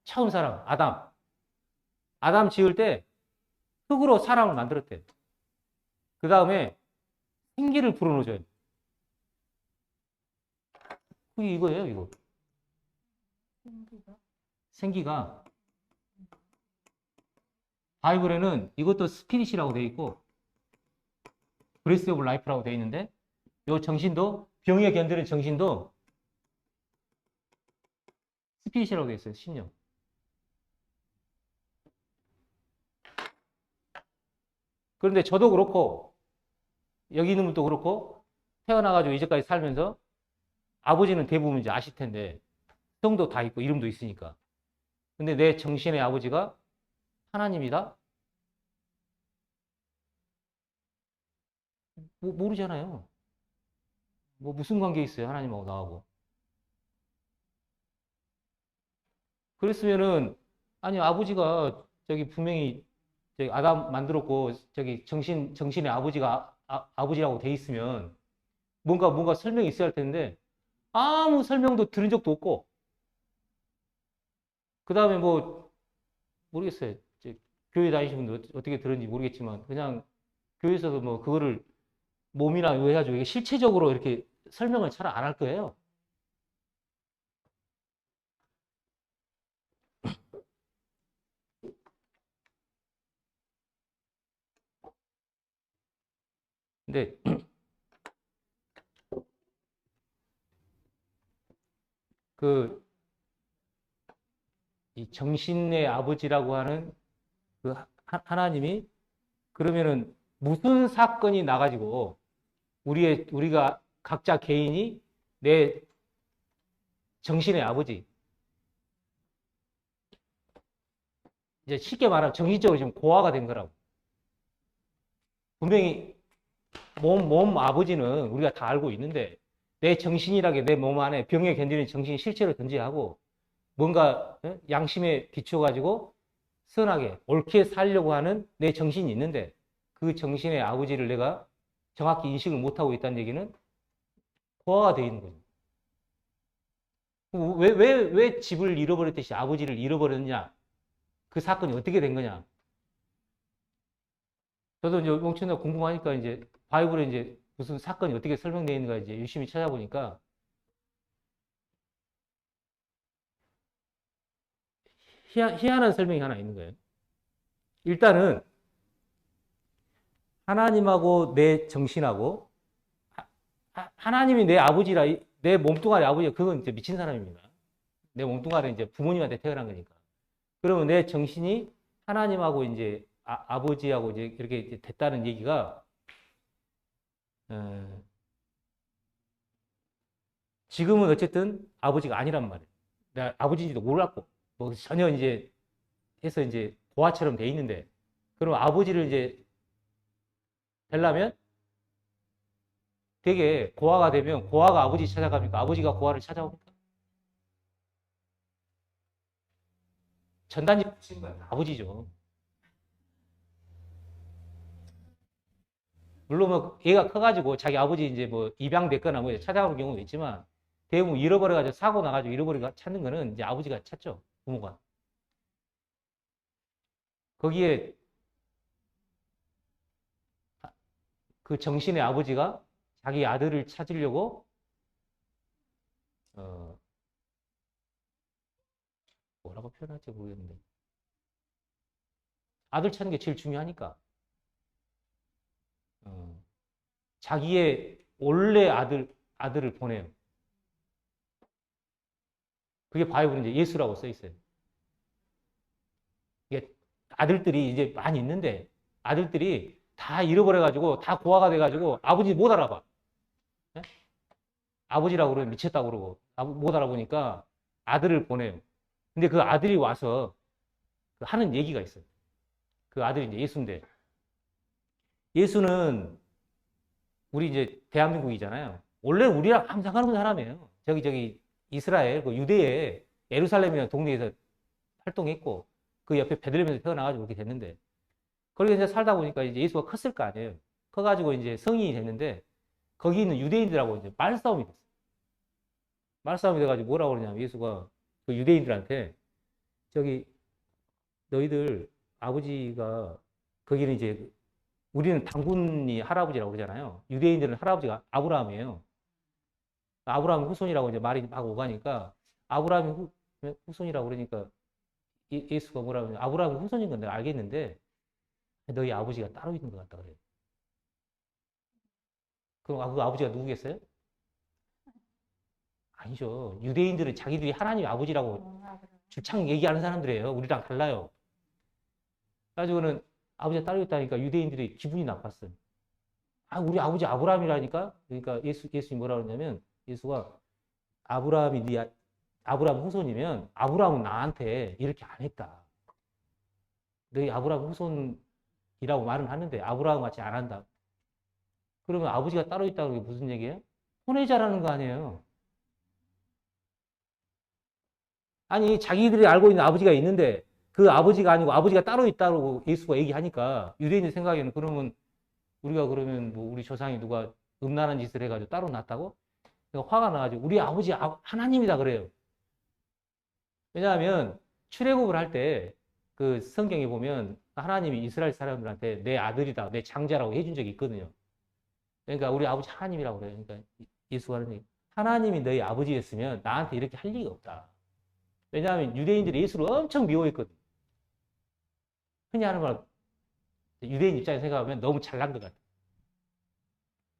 처음 사람 아담. 아담 지을 때 흙으로 사람을 만들었대. 그 다음에 생기를 불어넣어줘요. 그게 이거예요, 이거. 생기가 바이블에는 이것도 스피릿이라고 되어 있고 브레스 오브 라이프라고 되어 있는데 이 정신도 병에 견디는 정신도 스피릿이라고 되어 있어요. 신령. 그런데 저도 그렇고 여기 있는 분도 그렇고 태어나가지고 이제까지 살면서 아버지는 대부분 이제 아실 텐데 성도 다 있고 이름도 있으니까. 근데 내 정신의 아버지가 하나님이다? 모르잖아요. 뭐 무슨 관계 있어요? 하나님하고 나하고. 그랬으면은 아니 아버지가 저기 분명히 저기 아담 만들었고 저기 정신의 아버지가 아버지라고 돼 있으면 뭔가 설명이 있어야 할 텐데 아무 설명도 들은 적도 없고 그 다음에 뭐 모르겠어요. 교회 다니시는 분들 어떻게 들었는지 모르겠지만 그냥 교회에서도 뭐 그거를 몸이나 이거 해가지고 이게 실체적으로 이렇게 설명을 잘 안 할 거예요. 근데 그 이 정신의 아버지라고 하는 그 하나님이 그러면은 무슨 사건이 나가지고 우리가 각자 개인이 내 정신의 아버지. 이제 쉽게 말하면 정신적으로 지금 고아가 된 거라고. 분명히 몸 아버지는 우리가 다 알고 있는데 내 정신이라게 내 몸 안에 병에 견디는 정신이 실체로 존재하고 뭔가 양심에 비춰가지고 선하게 옳게 살려고 하는 내 정신이 있는데 그 정신의 아버지를 내가 정확히 인식을 못하고 있다는 얘기는 고아가 되어 있는 거죠. 왜 집을 잃어버렸듯이 아버지를 잃어버렸냐? 그 사건이 어떻게 된 거냐? 저도 이제 멍청이가 궁금하니까 이제 바이블에 이제 무슨 사건이 어떻게 설명되어 있는가 이제 열심히 찾아보니까 희한한 설명이 하나 있는 거예요. 일단은 하나님하고 내 정신하고 하나님이 내 아버지라 내 몸뚱아리 아버지가 그건 이제 미친 사람입니다. 내 몸뚱아리 이제 부모님한테 태어난 거니까. 그러면 내 정신이 하나님하고 이제 아버지하고 이제 이렇게 이제 됐다는 얘기가 지금은 어쨌든 아버지가 아니란 말이에요. 내가 아버지인지도 몰랐고 뭐 전혀 이제 해서 이제 고아처럼 돼 있는데 그럼 아버지를 이제 되려면 되게 고아가 되면 고아가 아버지 찾아갑니까? 아버지가 고아를 찾아옵니까? 전단지 붙이는 건 아버지죠. 물론 뭐 얘가 커가지고 자기 아버지 이제 뭐 입양됐거나 뭐 찾아가는 경우도 있지만 대부분 잃어버려가지고 사고 나가지고 잃어버리고 찾는 거는 이제 아버지가 찾죠. 부모가. 거기에 그 정신의 아버지가 자기 아들을 찾으려고 뭐라고 표현할지 모르겠는데 아들 찾는 게 제일 중요하니까 자기의 원래 아들을 보내요. 그게 바이블에 이제 예수라고 써 있어요. 이게 아들들이 이제 많이 있는데 아들들이 다 잃어버려가지고 다 고아가 돼가지고 아버지 못 알아봐. 네? 아버지라고 그러면 미쳤다고 그러고 못 알아보니까 아들을 보내요. 근데 그 아들이 와서 하는 얘기가 있어요. 그 아들이 이제 예수인데 예수는 우리 이제 대한민국이잖아요. 원래 우리랑 아무 상관없는 사람이에요. 저기 이스라엘 그 유대의 예루살렘이라는 동네에서 활동했고 그 옆에 베들레헴에서 태어나가지고 그렇게 됐는데 거기 이제 살다 보니까 이제 예수가 컸을 거 아니에요. 커가지고 이제 성인이 됐는데 거기 있는 유대인들하고 이제 말싸움이 됐어요. 말싸움이 돼가지고 뭐라고 그러냐면 예수가 그 유대인들한테 저기 너희들 아버지가 거기는 이제 우리는 당군이 할아버지라고 그러잖아요. 유대인들은 할아버지가 아브라함이에요. 아브라함 후손이라고 이제 말이 막 오가니까 아브라함이 후손이라고 그러니까 예수가 뭐라고 하냐. 아브라함 후손인 건 내가 알겠는데 너희 아버지가 따로 있는 것 같다 그래요. 그럼 그 아버지가 누구겠어요? 아니죠. 유대인들은 자기들이 하나님 아버지라고 줄창 얘기하는 사람들이에요. 우리랑 달라요. 그래가지고는 아버지가 따로 있다니까 유대인들이 기분이 나빴어요. 우리 아버지 아브라함이라니까? 그러니까 예수님이 뭐라 그러냐면 예수가 아브라함이 아브라함 후손이면 아브라함은 나한테 이렇게 안 했다. 너희 아브라함 후손이라고 말은 하는데 아브라함 같이 안 한다. 그러면 아버지가 따로 있다는 게 무슨 얘기예요? 혼외자라는 거 아니에요. 아니 자기들이 알고 있는 아버지가 있는데 그 아버지가 아니고 아버지가 따로 있다고 예수가 얘기하니까 유대인들 생각에는 그러면 우리가 그러면 뭐 우리 조상이 누가 음란한 짓을 해가지고 따로 났다고? 그러니까 화가 나가지고 우리 아버지 하나님이다 그래요. 왜냐하면 출애굽을 할 때 그 성경에 보면 하나님이 이스라엘 사람들한테 내 아들이다, 내 장자라고 해준 적이 있거든요. 그러니까 우리 아버지 하나님이라고 그래요. 그러니까 예수가 하는 얘기. 하나님이 너희 아버지였으면 나한테 이렇게 할 리가 없다. 왜냐하면 유대인들이 예수를 엄청 미워했거든. 흔히 하는 말, 유대인 입장에서 생각하면 너무 잘난 것 같아.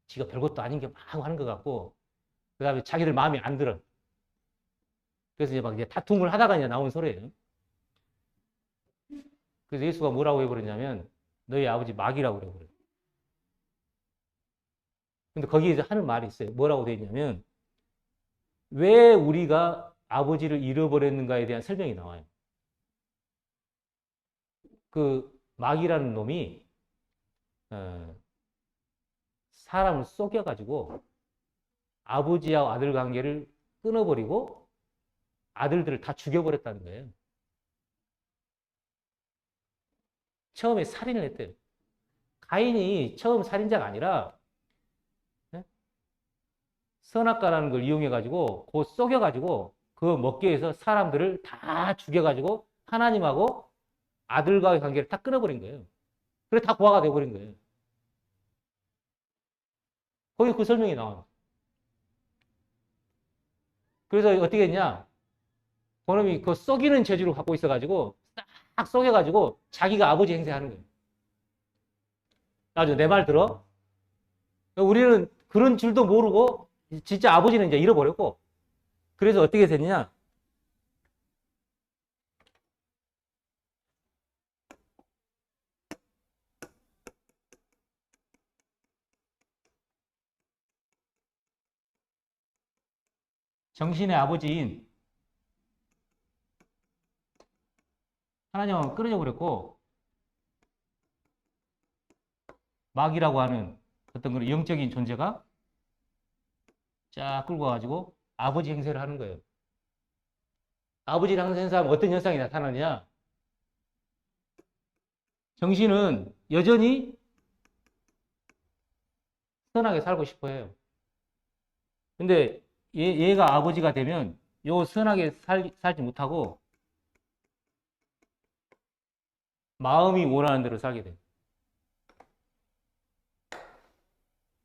지가 별것도 아닌 게 막 하는 것 같고, 그 다음에 자기들 마음에 안 들어. 그래서 이제 막 이제 다툼을 하다가 이제 나온 소리예요. 그래서 예수가 뭐라고 해버렸냐면, 너희 아버지 마귀라고 그래요. 근데 거기에 이제 하는 말이 있어요. 뭐라고 되어 있냐면, 왜 우리가 아버지를 잃어버렸는가에 대한 설명이 나와요. 그 마귀라는 놈이 사람을 속여가지고 아버지와 아들 관계를 끊어버리고 아들들을 다 죽여버렸다는 거예요. 처음에 살인을 했대요. 가인이 처음 살인자가 아니라 선악과라는 걸 이용해가지고 그 속여가지고 그거 먹기 위해서 사람들을 다 죽여가지고 하나님하고 아들과의 관계를 다 끊어버린 거예요. 그래 다 고아가 돼버린 거예요. 거기 그 설명이 나와요. 그래서 어떻게 했냐? 그놈이 그 속이는 재주를 갖고 있어가지고 딱 속여가지고 자기가 아버지 행세하는 거예요. 아주 내 말 들어? 우리는 그런 줄도 모르고 진짜 아버지는 이제 잃어버렸고 그래서 어떻게 됐냐? 정신의 아버지인 하나님은 끊어져 버렸고 마귀라고 하는 어떤 그런 영적인 존재가 쫙 끌고 와가지고 아버지 행세를 하는 거예요. 아버지를 행세하면 어떤 현상이 나타나느냐? 정신은 여전히 선하게 살고 싶어 해요. 근데 얘가 아버지가 되면 요 선하게 살지 못하고 마음이 원하는 대로 살게 돼요.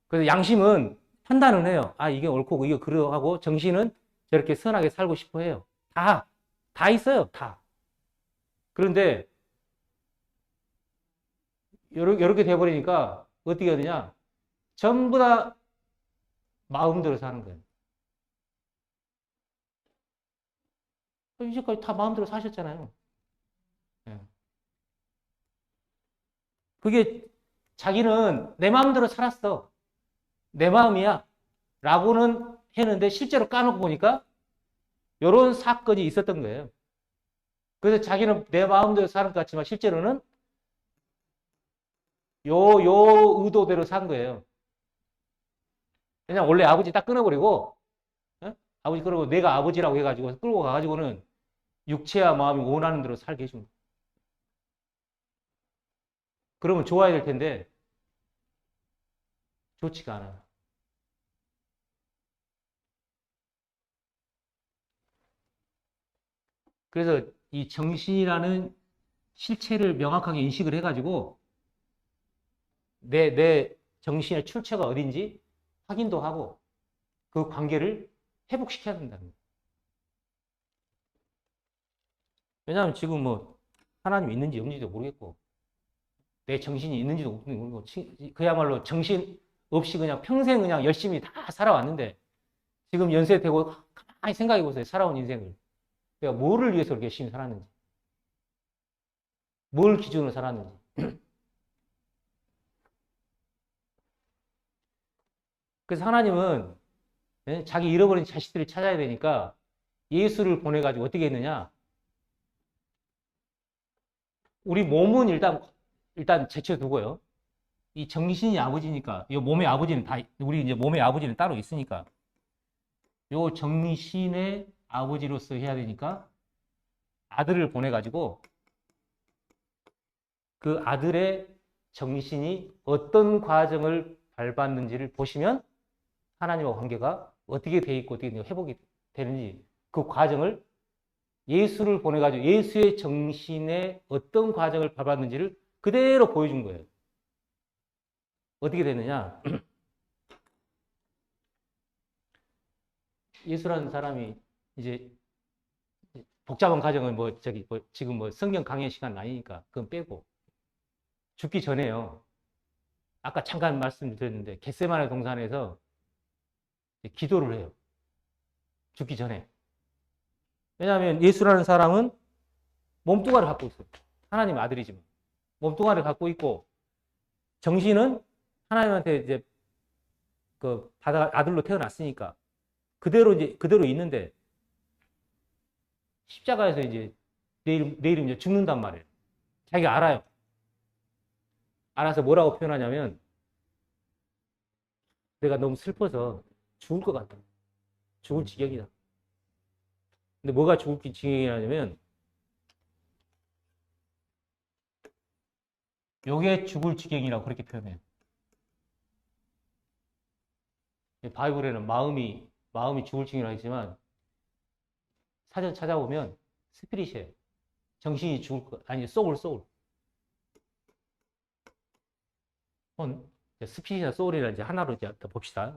그래서 양심은 판단은 해요. 아, 이게 옳고 이게 그러하고 정신은 저렇게 선하게 살고 싶어 해요. 다 있어요. 다. 그런데 이렇게 돼버리니까 어떻게 해야 되냐? 전부 다 마음대로 사는 거예요. 이제까지 다 마음대로 사셨잖아요. 그게 자기는 내 마음대로 살았어. 내 마음이야. 라고는 했는데 실제로 까놓고 보니까 이런 사건이 있었던 거예요. 그래서 자기는 내 마음대로 사는 것 같지만 실제로는 요 의도대로 산 거예요. 그냥 원래 아버지 딱 끊어버리고, 아버지 끊어버리고 내가 아버지라고 해가지고 끌고 가가지고는 육체와 마음이 원하는 대로 살게 해준 거예요. 그러면 좋아야 될 텐데 좋지가 않아요. 그래서 이 정신이라는 실체를 명확하게 인식을 해가지고 내 정신의 출처가 어딘지 확인도 하고 그 관계를 회복시켜야 된다는 거예요. 왜냐하면 지금 뭐 하나님 있는지 없는지도 모르겠고 내 정신이 있는지도 없는지 모르고 그야말로 정신 없이 그냥 평생 그냥 열심히 다 살아왔는데 지금 연세 되고 가만히 생각해 보세요. 살아온 인생을. 내가 뭐를 위해서 그렇게 열심히 살았는지. 뭘 기준으로 살았는지. 그래서 하나님은 자기 잃어버린 자식들을 찾아야 되니까 예수를 보내가지고 어떻게 했느냐. 우리 몸은 일단 제쳐두고요. 이 정신이 아버지니까, 이 몸의 아버지는 우리 이제 몸의 아버지는 따로 있으니까, 요 정신의 아버지로서 해야 되니까, 아들을 보내가지고, 그 아들의 정신이 어떤 과정을 밟았는지를 보시면, 하나님과 관계가 어떻게 돼 있고, 어떻게 회복이 되는지, 그 과정을 예수를 보내가지고 예수의 정신의 어떤 과정을 밟았는지를 그대로 보여준 거예요. 어떻게 되느냐? 예수라는 사람이 이제 복잡한 과정은 지금 성경 강의 시간 아니니까 그건 빼고 죽기 전에요. 아까 잠깐 말씀드렸는데 겟세마네 동산에서 기도를 해요. 죽기 전에. 왜냐하면 예수라는 사람은 몸뚱아리를 갖고 있어요. 하나님 아들이지만 몸뚱아리를 갖고 있고 정신은 하나님한테 이제 그 아들로 태어났으니까 그대로 있는데 십자가에서 이제 내일 이제 죽는단 말이에요. 자기가 알아요. 알아서 뭐라고 표현하냐면 내가 너무 슬퍼서 죽을 것 같다. 죽을 지경이다. 근데 뭐가 죽을 지경이냐면 요게 죽을 지경이라고 그렇게 표현해요. 바이블에는 마음이 죽을 지경이라고 했지만 사전 찾아보면 스피릿이에요. 정신이 죽을 것, 아니 소울. 스피릿이나 소울이나 이제 하나로 이제 봅시다.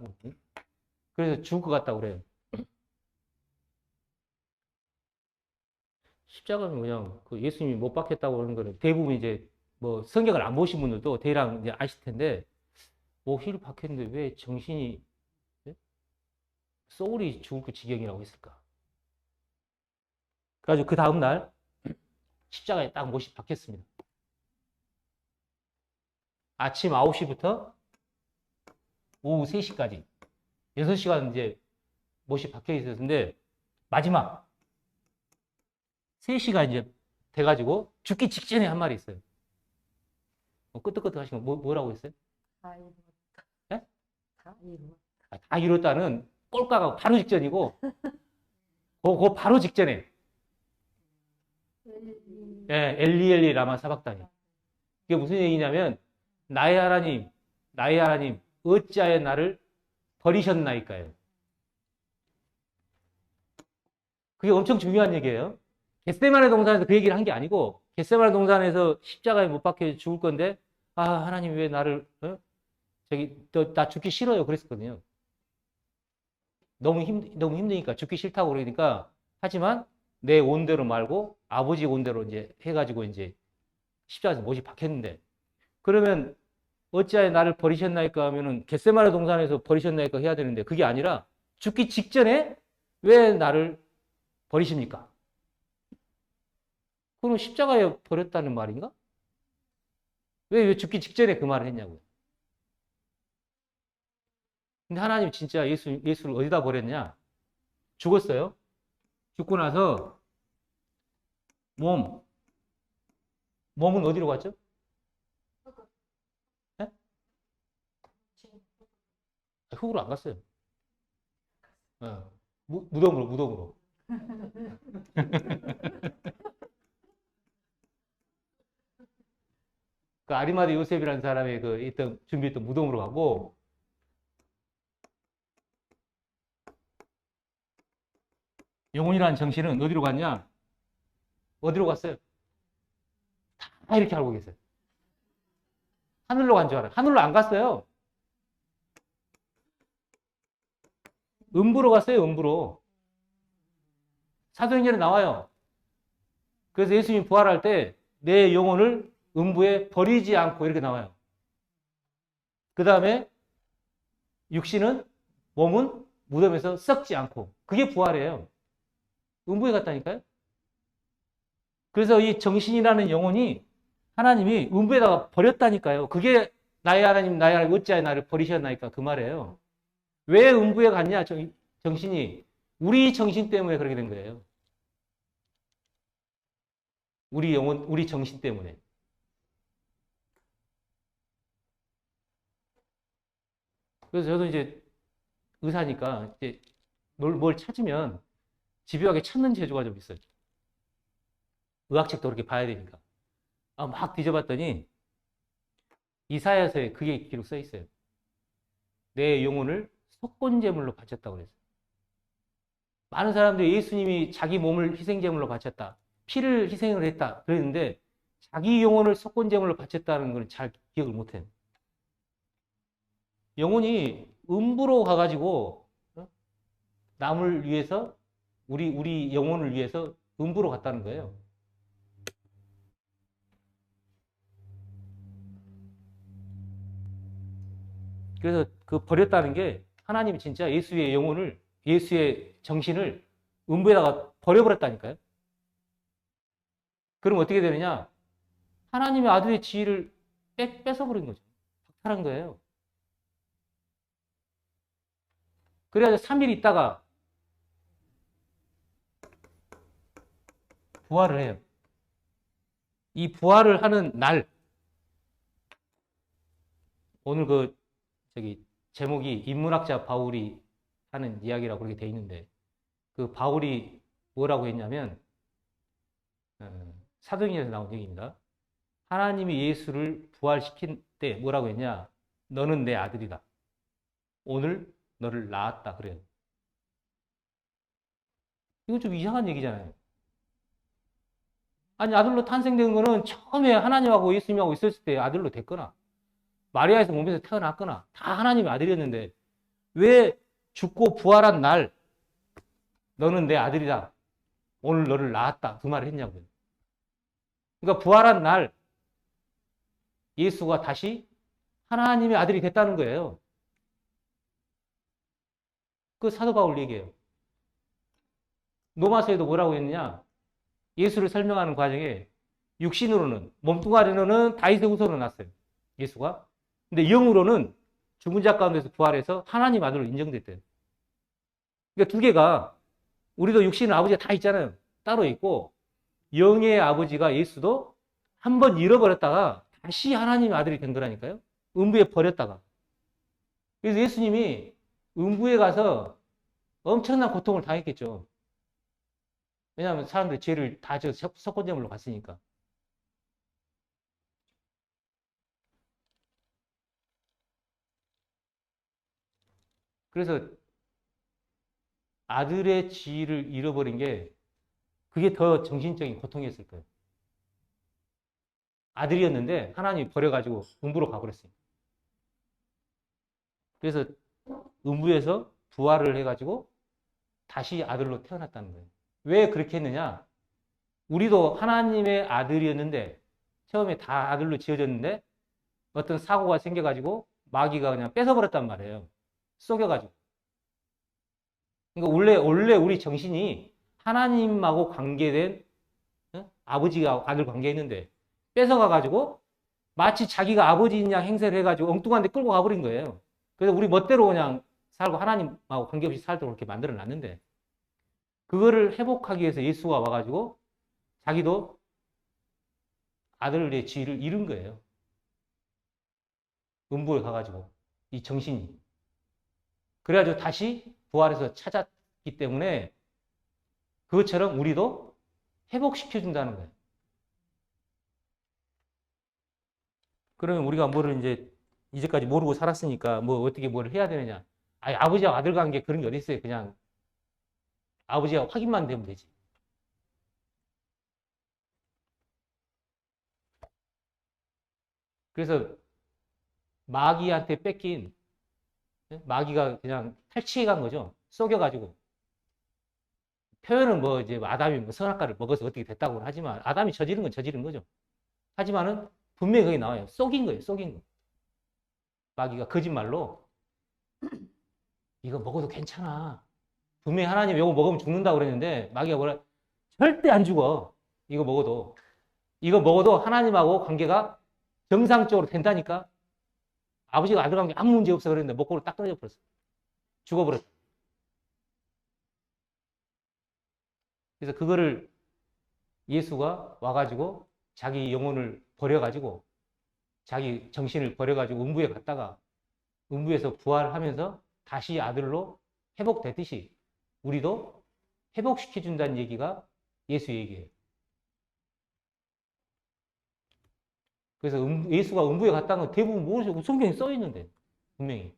그래서 죽을 것 같다고 그래요. 십자가는 그냥 그 예수님이 못 박혔다고 하는 거는 대부분 이제 뭐 성경을 안 보신 분들도 대략 이제 아실 텐데 힐 박혔는데 왜 정신이 소울이 죽을 그 지경이라고 했을까? 그래가지고 그 다음날 십자가에 딱 못이 박혔습니다. 아침 9시부터 오후 3시까지 6시간 이제 못이 박혀 있었는데 마지막 3시간 이제 돼가지고 죽기 직전에 한 말이 있어요. 끄떡끄떡 하시면 뭐라고 했어요? 다 이루었다. 네? 다 이루었다. 다 이뤘다는 꼴까가 바로 직전이고 그 바로 직전에 엘리 라마 사박다니. 이게 무슨 얘기냐면 나의 하나님 어찌하여 나를 버리셨나이까요. 그게 엄청 중요한 얘기예요. 겟세마네 동산에서 그 얘기를 한 게 아니고 겟세마네 동산에서 십자가에 못 박혀 죽을 건데 하나님 왜 나를 나 죽기 싫어요 그랬었거든요. 너무 힘드니까 죽기 싫다고 그러니까 하지만 내 온대로 말고 아버지 온대로 이제 해가지고 이제 십자가에서 못이 박혔는데 그러면 어찌하여 나를 버리셨나이까 하면은 겟세마네 동산에서 버리셨나이까 해야 되는데 그게 아니라 죽기 직전에 왜 나를 버리십니까? 그럼 십자가에 버렸다는 말인가? 왜 죽기 직전에 그 말을 했냐고요. 근데 하나님 진짜 예수를 어디다 버렸냐? 죽었어요. 죽고 나서 몸은 어디로 갔죠? 네? 흙으로 안 갔어요. 무덤으로. 그 아리마대 요셉이라는 사람이 준비했던 무덤으로 가고 영혼이라는 정신은 어디로 갔냐? 어디로 갔어요? 다 이렇게 알고 계세요. 하늘로 간 줄 알아요. 하늘로 안 갔어요. 음부로 갔어요, 음부로. 사도행전에 나와요. 그래서 예수님이 부활할 때 내 영혼을 음부에 버리지 않고 이렇게 나와요. 그 다음에 몸은 무덤에서 썩지 않고. 그게 부활이에요. 음부에 갔다니까요. 그래서 이 정신이라는 영혼이 하나님이 음부에다가 버렸다니까요. 그게 나의 하나님 어찌하여 나를 버리셨나이까 그 말이에요. 왜 음부에 갔냐? 정신이 우리 정신 때문에 그렇게 된 거예요. 우리 영혼, 우리 정신 때문에. 그래서 저도 이제 의사니까 이제 뭘 찾으면 집요하게 찾는 재주가 좀 있어요. 의학책도 그렇게 봐야 되니까. 막 뒤져봤더니 이사야서에 그게 기록 써 있어요. 내 영혼을 속건제물로 바쳤다고 그랬어요. 많은 사람들이 예수님이 자기 몸을 희생제물로 바쳤다. 피를 희생을 했다. 그랬는데 자기 영혼을 속건제물로 바쳤다는 걸 잘 기억을 못해요. 영혼이 음부로 가가지고 남을 위해서 우리 영혼을 위해서 음부로 갔다는 거예요. 그래서 그 버렸다는 게 하나님이 진짜 예수의 정신을 음부에다가 버려버렸다니까요. 그럼 어떻게 되느냐? 하나님의 아들의 지위를 뺏어버린 거죠. 박탈한 거예요. 그래야 3일 있다가 부활을 해요. 이 부활을 하는 날, 오늘 제목이 인문학자 바울이 하는 이야기라고 그렇게 돼 있는데, 그 바울이 뭐라고 했냐면, 사도행전에서 나온 얘기입니다. 하나님이 예수를 부활시킨 때 뭐라고 했냐? 너는 내 아들이다. 오늘 너를 낳았다. 그래요. 이건 좀 이상한 얘기잖아요. 아니, 아들로 탄생된 거는 처음에 하나님하고 예수님하고 있었을 때 아들로 됐거나, 마리아에서 몸에서 태어났거나, 다 하나님의 아들이었는데, 왜 죽고 부활한 날, 너는 내 아들이다. 오늘 너를 낳았다. 그 말을 했냐고요. 그러니까 부활한 날, 예수가 다시 하나님의 아들이 됐다는 거예요. 그 사도 바울 얘기예요. 로마서에도 뭐라고 했느냐? 예수를 설명하는 과정에 육신으로는, 몸뚱아리로는 다윗의 후손으로 났어요. 예수가. 근데 영으로는 죽은 자 가운데서 부활해서 하나님 아들로 인정됐대요. 그러니까 두 개가, 우리도 육신은 아버지가 다 있잖아요. 따로 있고, 영의 아버지가 예수도 한 번 잃어버렸다가 다시 하나님의 아들이 된 거라니까요. 음부에 버렸다가. 그래서 예수님이 음부에 가서 엄청난 고통을 당했겠죠. 왜냐하면 사람들이 죄를 다 져서 석권제물로 갔으니까. 그래서 아들의 지위를 잃어버린 게 그게 더 정신적인 고통이었을 거예요. 아들이었는데 하나님이 버려가지고 음부로 가버렸어요. 그래서 음부에서 부활을 해가지고 다시 아들로 태어났다는 거예요. 왜 그렇게 했느냐? 우리도 하나님의 아들이었는데 처음에 다 아들로 지어졌는데 어떤 사고가 생겨가지고 마귀가 그냥 뺏어버렸단 말이에요. 속여가지고. 그러니까 원래 우리 정신이 하나님하고 관계된, 아버지가 아들 관계했는데 뺏어가가지고 마치 자기가 아버지인 양 행세를 해가지고 엉뚱한 데 끌고 가버린 거예요. 그래서 우리 멋대로 그냥 살고 하나님하고 관계없이 살도록 그렇게 만들어 놨는데, 그거를 회복하기 위해서 예수가 와가지고 자기도 아들의 지위를 잃은 거예요. 음부에 가가지고 이 정신이. 그래가지고 다시 부활해서 찾았기 때문에 그것처럼 우리도 회복시켜준다는 거예요. 그러면 우리가 뭐를 이제까지 모르고 살았으니까 뭐 어떻게 뭘 해야 되느냐. 아니, 아버지와 아들 관계 그런 게 어디 있어요. 그냥 아버지가 확인만 되면 되지. 그래서 마귀한테 뺏긴, 마귀가 그냥 탈취해 간 거죠. 속여가지고. 표현은 뭐 이제 아담이 뭐 선악과를 먹어서 어떻게 됐다고 하지만, 아담이 저지른 건 저지른 거죠. 하지만은 분명히 거기 나와요. 속인 거예요. 속인 거. 마귀가 거짓말로 이거 먹어도 괜찮아. 분명히 하나님 이거 먹으면 죽는다고 그랬는데 마귀가 뭐라, 절대 안 죽어. 이거 먹어도. 이거 먹어도 하나님하고 관계가 정상적으로 된다니까. 아버지가 아들 관계 아무 문제 없어 그랬는데 먹고를 딱 떨어져 버렸어. 죽어버렸어. 그래서 그거를 예수가 와가지고 자기 영혼을 버려가지고 자기 정신을 버려가지고 음부에 갔다가 음부에서 부활하면서 다시 아들로 회복됐듯이 우리도 회복시켜준다는 얘기가 예수 얘기예요. 그래서 예수가 음부에 갔다는 건 대부분 모르죠. 성경에 써 있는데 분명히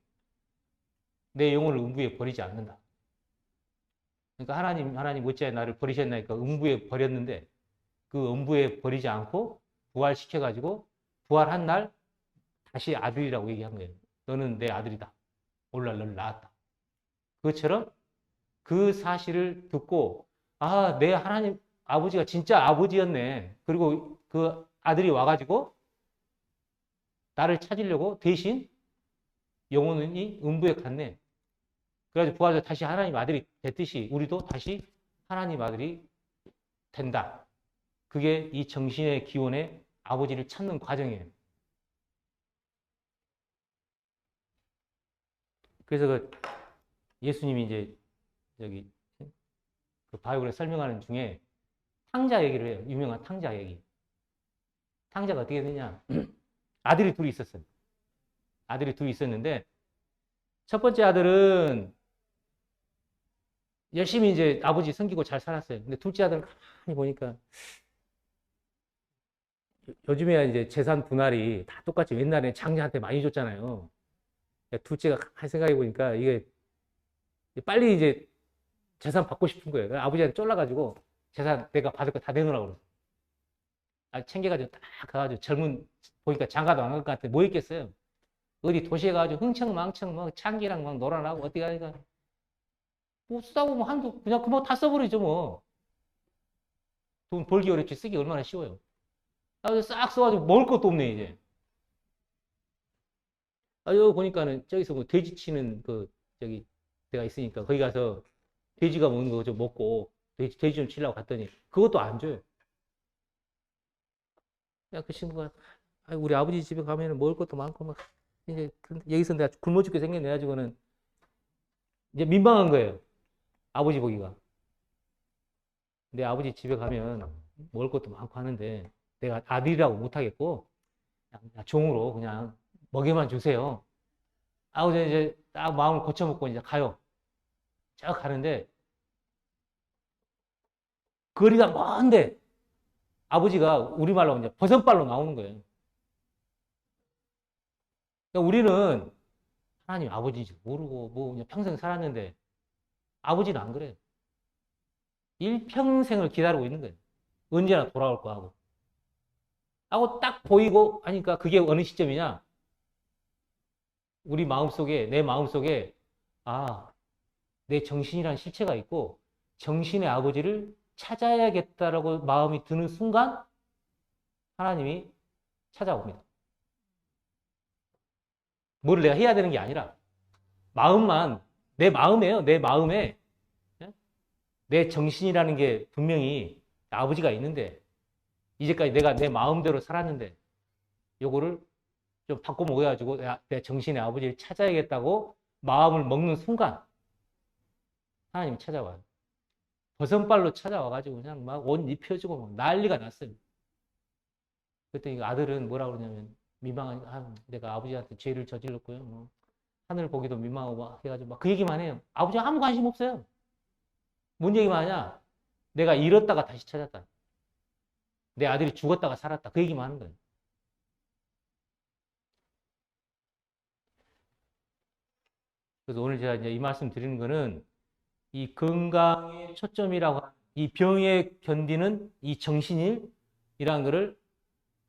내 영혼을 음부에 버리지 않는다. 그러니까 하나님 어찌하여 나를 버리셨나니까 음부에 버렸는데 그 음부에 버리지 않고 부활시켜가지고 부활한 날 다시 아들이라고 얘기한 거예요. 너는 내 아들이다. 오늘날 너를 낳았다. 그것처럼 그 사실을 듣고 아, 내 하나님 아버지가 진짜 아버지였네. 그리고 그 아들이 와가지고 나를 찾으려고 대신 영혼이 음부에 갔네. 그래가지고 부활해서 다시 하나님 아들이 됐듯이 우리도 다시 하나님 아들이 된다. 그게 이 정신의 기원의 아버지를 찾는 과정이에요. 그래서 그 예수님이 이제 여기 그 바이블에 설명하는 중에 탕자 얘기를 해요. 유명한 탕자 얘기. 탕자가 어떻게 되냐. 아들이 둘이 있었어요. 아들이 둘이 있었는데, 첫 번째 아들은 열심히 이제 아버지 섬기고 잘 살았어요. 근데 둘째 아들은 가만히 보니까 요즘에야 이제 재산 분할이 다 똑같이 옛날에 장녀한테 많이 줬잖아요. 둘째가 가만히 생각해 보니까 이게 빨리 이제 재산 받고 싶은 거예요. 아버지한테 쫄라가지고 재산 내가 받을 거 다 내놓으라고 그랬어요. 챙겨가지고 딱 가가지고 보니까 장가도 안 갈 것 같아. 뭐 있겠어요? 어디 도시에 가가지고 흥청망청 뭐 창기랑 막 놀아나고 어디 가니까 뭐 쓰다 보면 한두 그냥 그만 다 써버리죠 뭐. 돈 벌기 어렵지 쓰기 얼마나 쉬워요. 싹 써가지고 먹을 것도 없네 이제. 여기 보니까는 저기서 뭐 돼지 치는 저기 데가 있으니까 거기 가서 돼지가 먹는 거 좀 먹고 돼지 좀 치려고 갔더니 그것도 안 줘요. 야, 그 친구가 우리 아버지 집에 가면은 먹을 것도 많고 막 이제 여기서 내가 굶어 죽게 생겼네 가지고는 이제 민망한 거예요. 아버지 보기가. 내 아버지 집에 가면 먹을 것도 많고 하는데 내가 아들이라고 못하겠고 그냥 종으로 그냥 먹여만 주세요. 이제 딱 마음을 고쳐먹고 이제 가요. 쭉 가는데 거리가 먼데 아버지가 우리말로 이제 버선발로 나오는 거예요. 그러니까 우리는 하나님 아버지인지 모르고 뭐 그냥 평생 살았는데 아버지는 안 그래요. 일평생을 기다리고 있는 거예요. 언제나 돌아올 거 하고 딱 보이고 하니까 그게 어느 시점이냐? 우리 마음속에 내 마음속에 내 정신이라는 실체가 있고 정신의 아버지를 찾아야겠다라고 마음이 드는 순간 하나님이 찾아옵니다. 뭘 내가 해야 되는 게 아니라 마음만 내 마음에요. 내 마음에 내 정신이라는 게 분명히 아버지가 있는데 이제까지 내가 내 마음대로 살았는데 요거를 좀 바꿔 먹어가지고 내 정신의 아버지를 찾아야겠다고 마음을 먹는 순간 하나님이 찾아와요. 버선발로 찾아와가지고 그냥 막 옷 입혀주고 막 난리가 났어요. 그랬더니 아들은 뭐라고 그러냐면 민망한 내가 아버지한테 죄를 저질렀고요. 뭐 하늘 보기도 민망하고 막 해가지고 막 그 얘기만 해요. 아버지가 아무 관심 없어요. 뭔 얘기만 하냐? 내가 잃었다가 다시 찾았다. 내 아들이 죽었다가 살았다. 그 얘기만 하는 거예요. 그래서 오늘 제가 이제 이 말씀 드리는 거는 이 건강의 초점이라고 하는 이 병에 견디는 이 정신일이라는 거를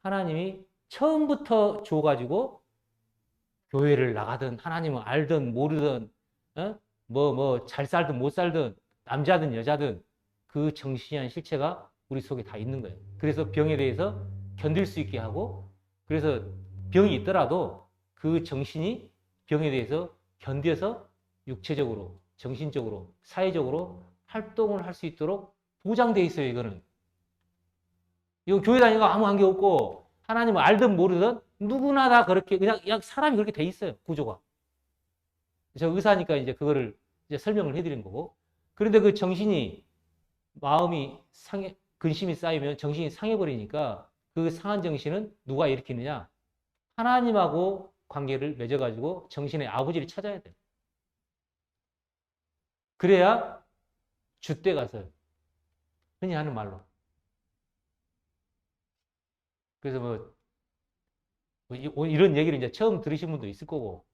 하나님이 처음부터 줘가지고 교회를 나가든 하나님을 알든 모르든 잘 살든 못 살든 남자든 여자든 그 정신이한 실체가 우리 속에 다 있는 거예요. 그래서 병에 대해서 견딜 수 있게 하고 그래서 병이 있더라도 그 정신이 병에 대해서 견뎌서 육체적으로 정신적으로 사회적으로 활동을 할 수 있도록 보장돼 있어요. 이거는 이건 교회 다니는 거 아무 관계 없고 하나님을 알든 모르든 누구나 다 그렇게 그냥 사람이 그렇게 돼 있어요. 구조가. 저 의사니까 이제 그거를 이제 설명을 해드린 거고. 그런데 그 정신이 마음이 근심이 쌓이면 정신이 상해버리니까 그 상한 정신은 누가 일으키느냐? 하나님하고 관계를 맺어가지고 정신의 아버지를 찾아야 돼요. 그래야 주때 가서 흔히 하는 말로. 그래서 이런 얘기를 이제 처음 들으신 분도 있을 거고,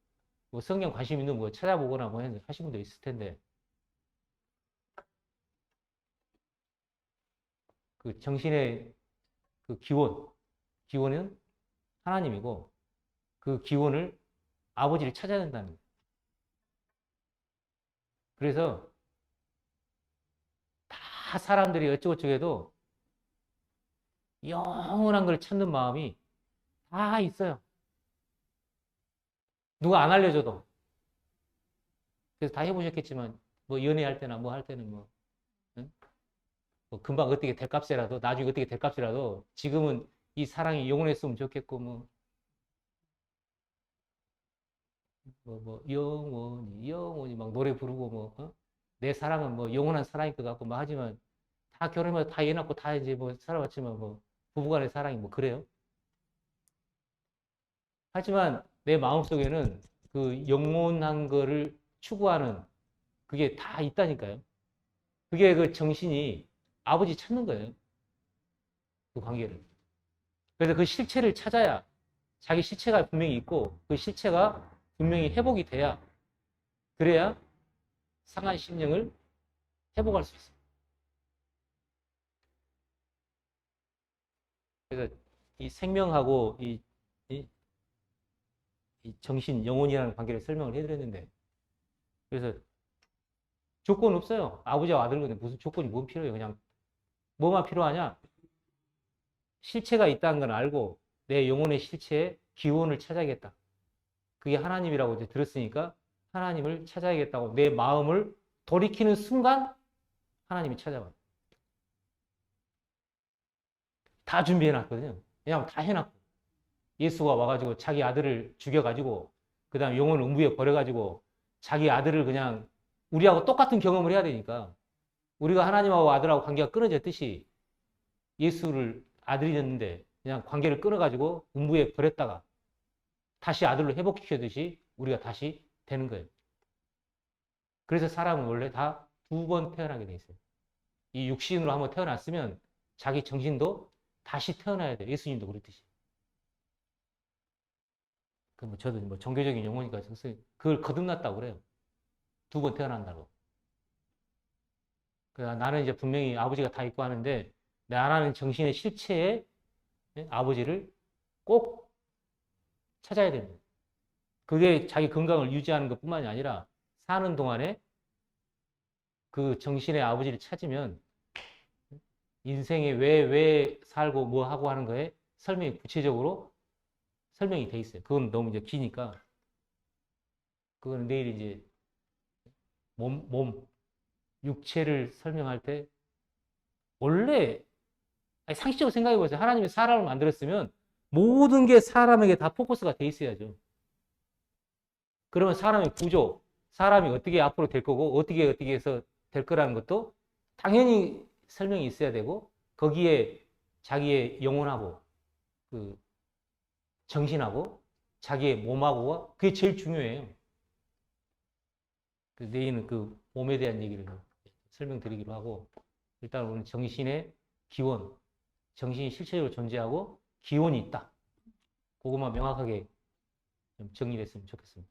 뭐 성경 관심 있는 뭐 찾아보거나 뭐 하신 분도 있을 텐데, 그 정신의 그 기원은 하나님이고, 그 기원을 아버지를 찾아야 된다는 거예요. 그래서 다 사람들이 어쩌고저쩌고 해도 영원한 걸 찾는 마음이 다 있어요. 누가 안 알려줘도. 그래서 다 해보셨겠지만, 뭐 연애할 때나 뭐 할 때는 응? 뭐 금방 어떻게 될 값이라도, 나중에 어떻게 될 값이라도, 지금은 이 사랑이 영원했으면 좋겠고, 영원히 막 노래 부르고 내 사랑은 뭐 영원한 사랑일 것 같고 막 하지만 다 결혼해서 다 애 낳고 다 이제 뭐 살아왔지만 뭐 부부간의 사랑이 뭐 그래요? 하지만 내 마음속에는 그 영원한 거를 추구하는 그게 다 있다니까요. 그게 그 정신이 아버지 찾는 거예요. 그 관계를. 그래서 그 실체를 찾아야 자기 실체가 분명히 있고 그 실체가 분명히 회복이 돼야 그래야 상한 심령을 회복할 수 있어요. 그래서 이 생명하고 이 정신, 영혼이라는 관계를 설명을 해드렸는데 그래서 조건 없어요. 아버지와 아들 간에 무슨 조건이 뭐 필요해요. 그냥 뭐만 필요하냐? 실체가 있다는 걸 알고 내 영혼의 실체의 기원을 찾아야겠다. 그게 하나님이라고 이제 들었으니까 하나님을 찾아야겠다고 내 마음을 돌이키는 순간 하나님이 찾아와요. 다 준비해놨거든요. 왜냐하면 다 해놨고 예수가 와가지고 자기 아들을 죽여가지고 그 다음 영혼을 음부에 버려가지고 자기 아들을 그냥 우리하고 똑같은 경험을 해야 되니까 우리가 하나님하고 아들하고 관계가 끊어졌듯이 예수를 아들이 됐는데 그냥 관계를 끊어가지고 음부에 버렸다가 다시 아들로 회복시켜듯이 우리가 다시 되는 거예요. 그래서 사람은 원래 다 두 번 태어나게 돼 있어요. 이 육신으로 한번 태어났으면 자기 정신도 다시 태어나야 돼요. 예수님도 그랬듯이. 뭐 저도 뭐 종교적인 용어니까 그걸 거듭났다고 그래요. 두 번 태어난다고. 나는 이제 분명히 아버지가 다 있고 하는데 나라는 정신의 실체의 아버지를 꼭 찾아야 됩니다. 그게 자기 건강을 유지하는 것뿐만이 아니라 사는 동안에 그 정신의 아버지를 찾으면 인생에 왜 살고 뭐 하고 하는 거에 설명이 구체적으로 설명이 돼 있어요. 그건 너무 이제 기니까 그거는 내일 이제 몸 육체를 설명할 때 원래 상식적으로 생각해 보세요. 하나님이 사람을 만들었으면 모든 게 사람에게 다 포커스가 돼 있어야죠. 그러면 사람의 구조, 사람이 어떻게 앞으로 될 거고 어떻게 해서 될 거라는 것도 당연히 설명이 있어야 되고 거기에 자기의 영혼하고 그 정신하고 자기의 몸하고가 그게 제일 중요해요. 내일은 그 몸에 대한 얘기를 설명드리기로 하고 일단 오늘 정신의 기원, 정신이 실체적으로 존재하고 기원이 있다. 그것만 명확하게 좀 정리됐으면 좋겠습니다.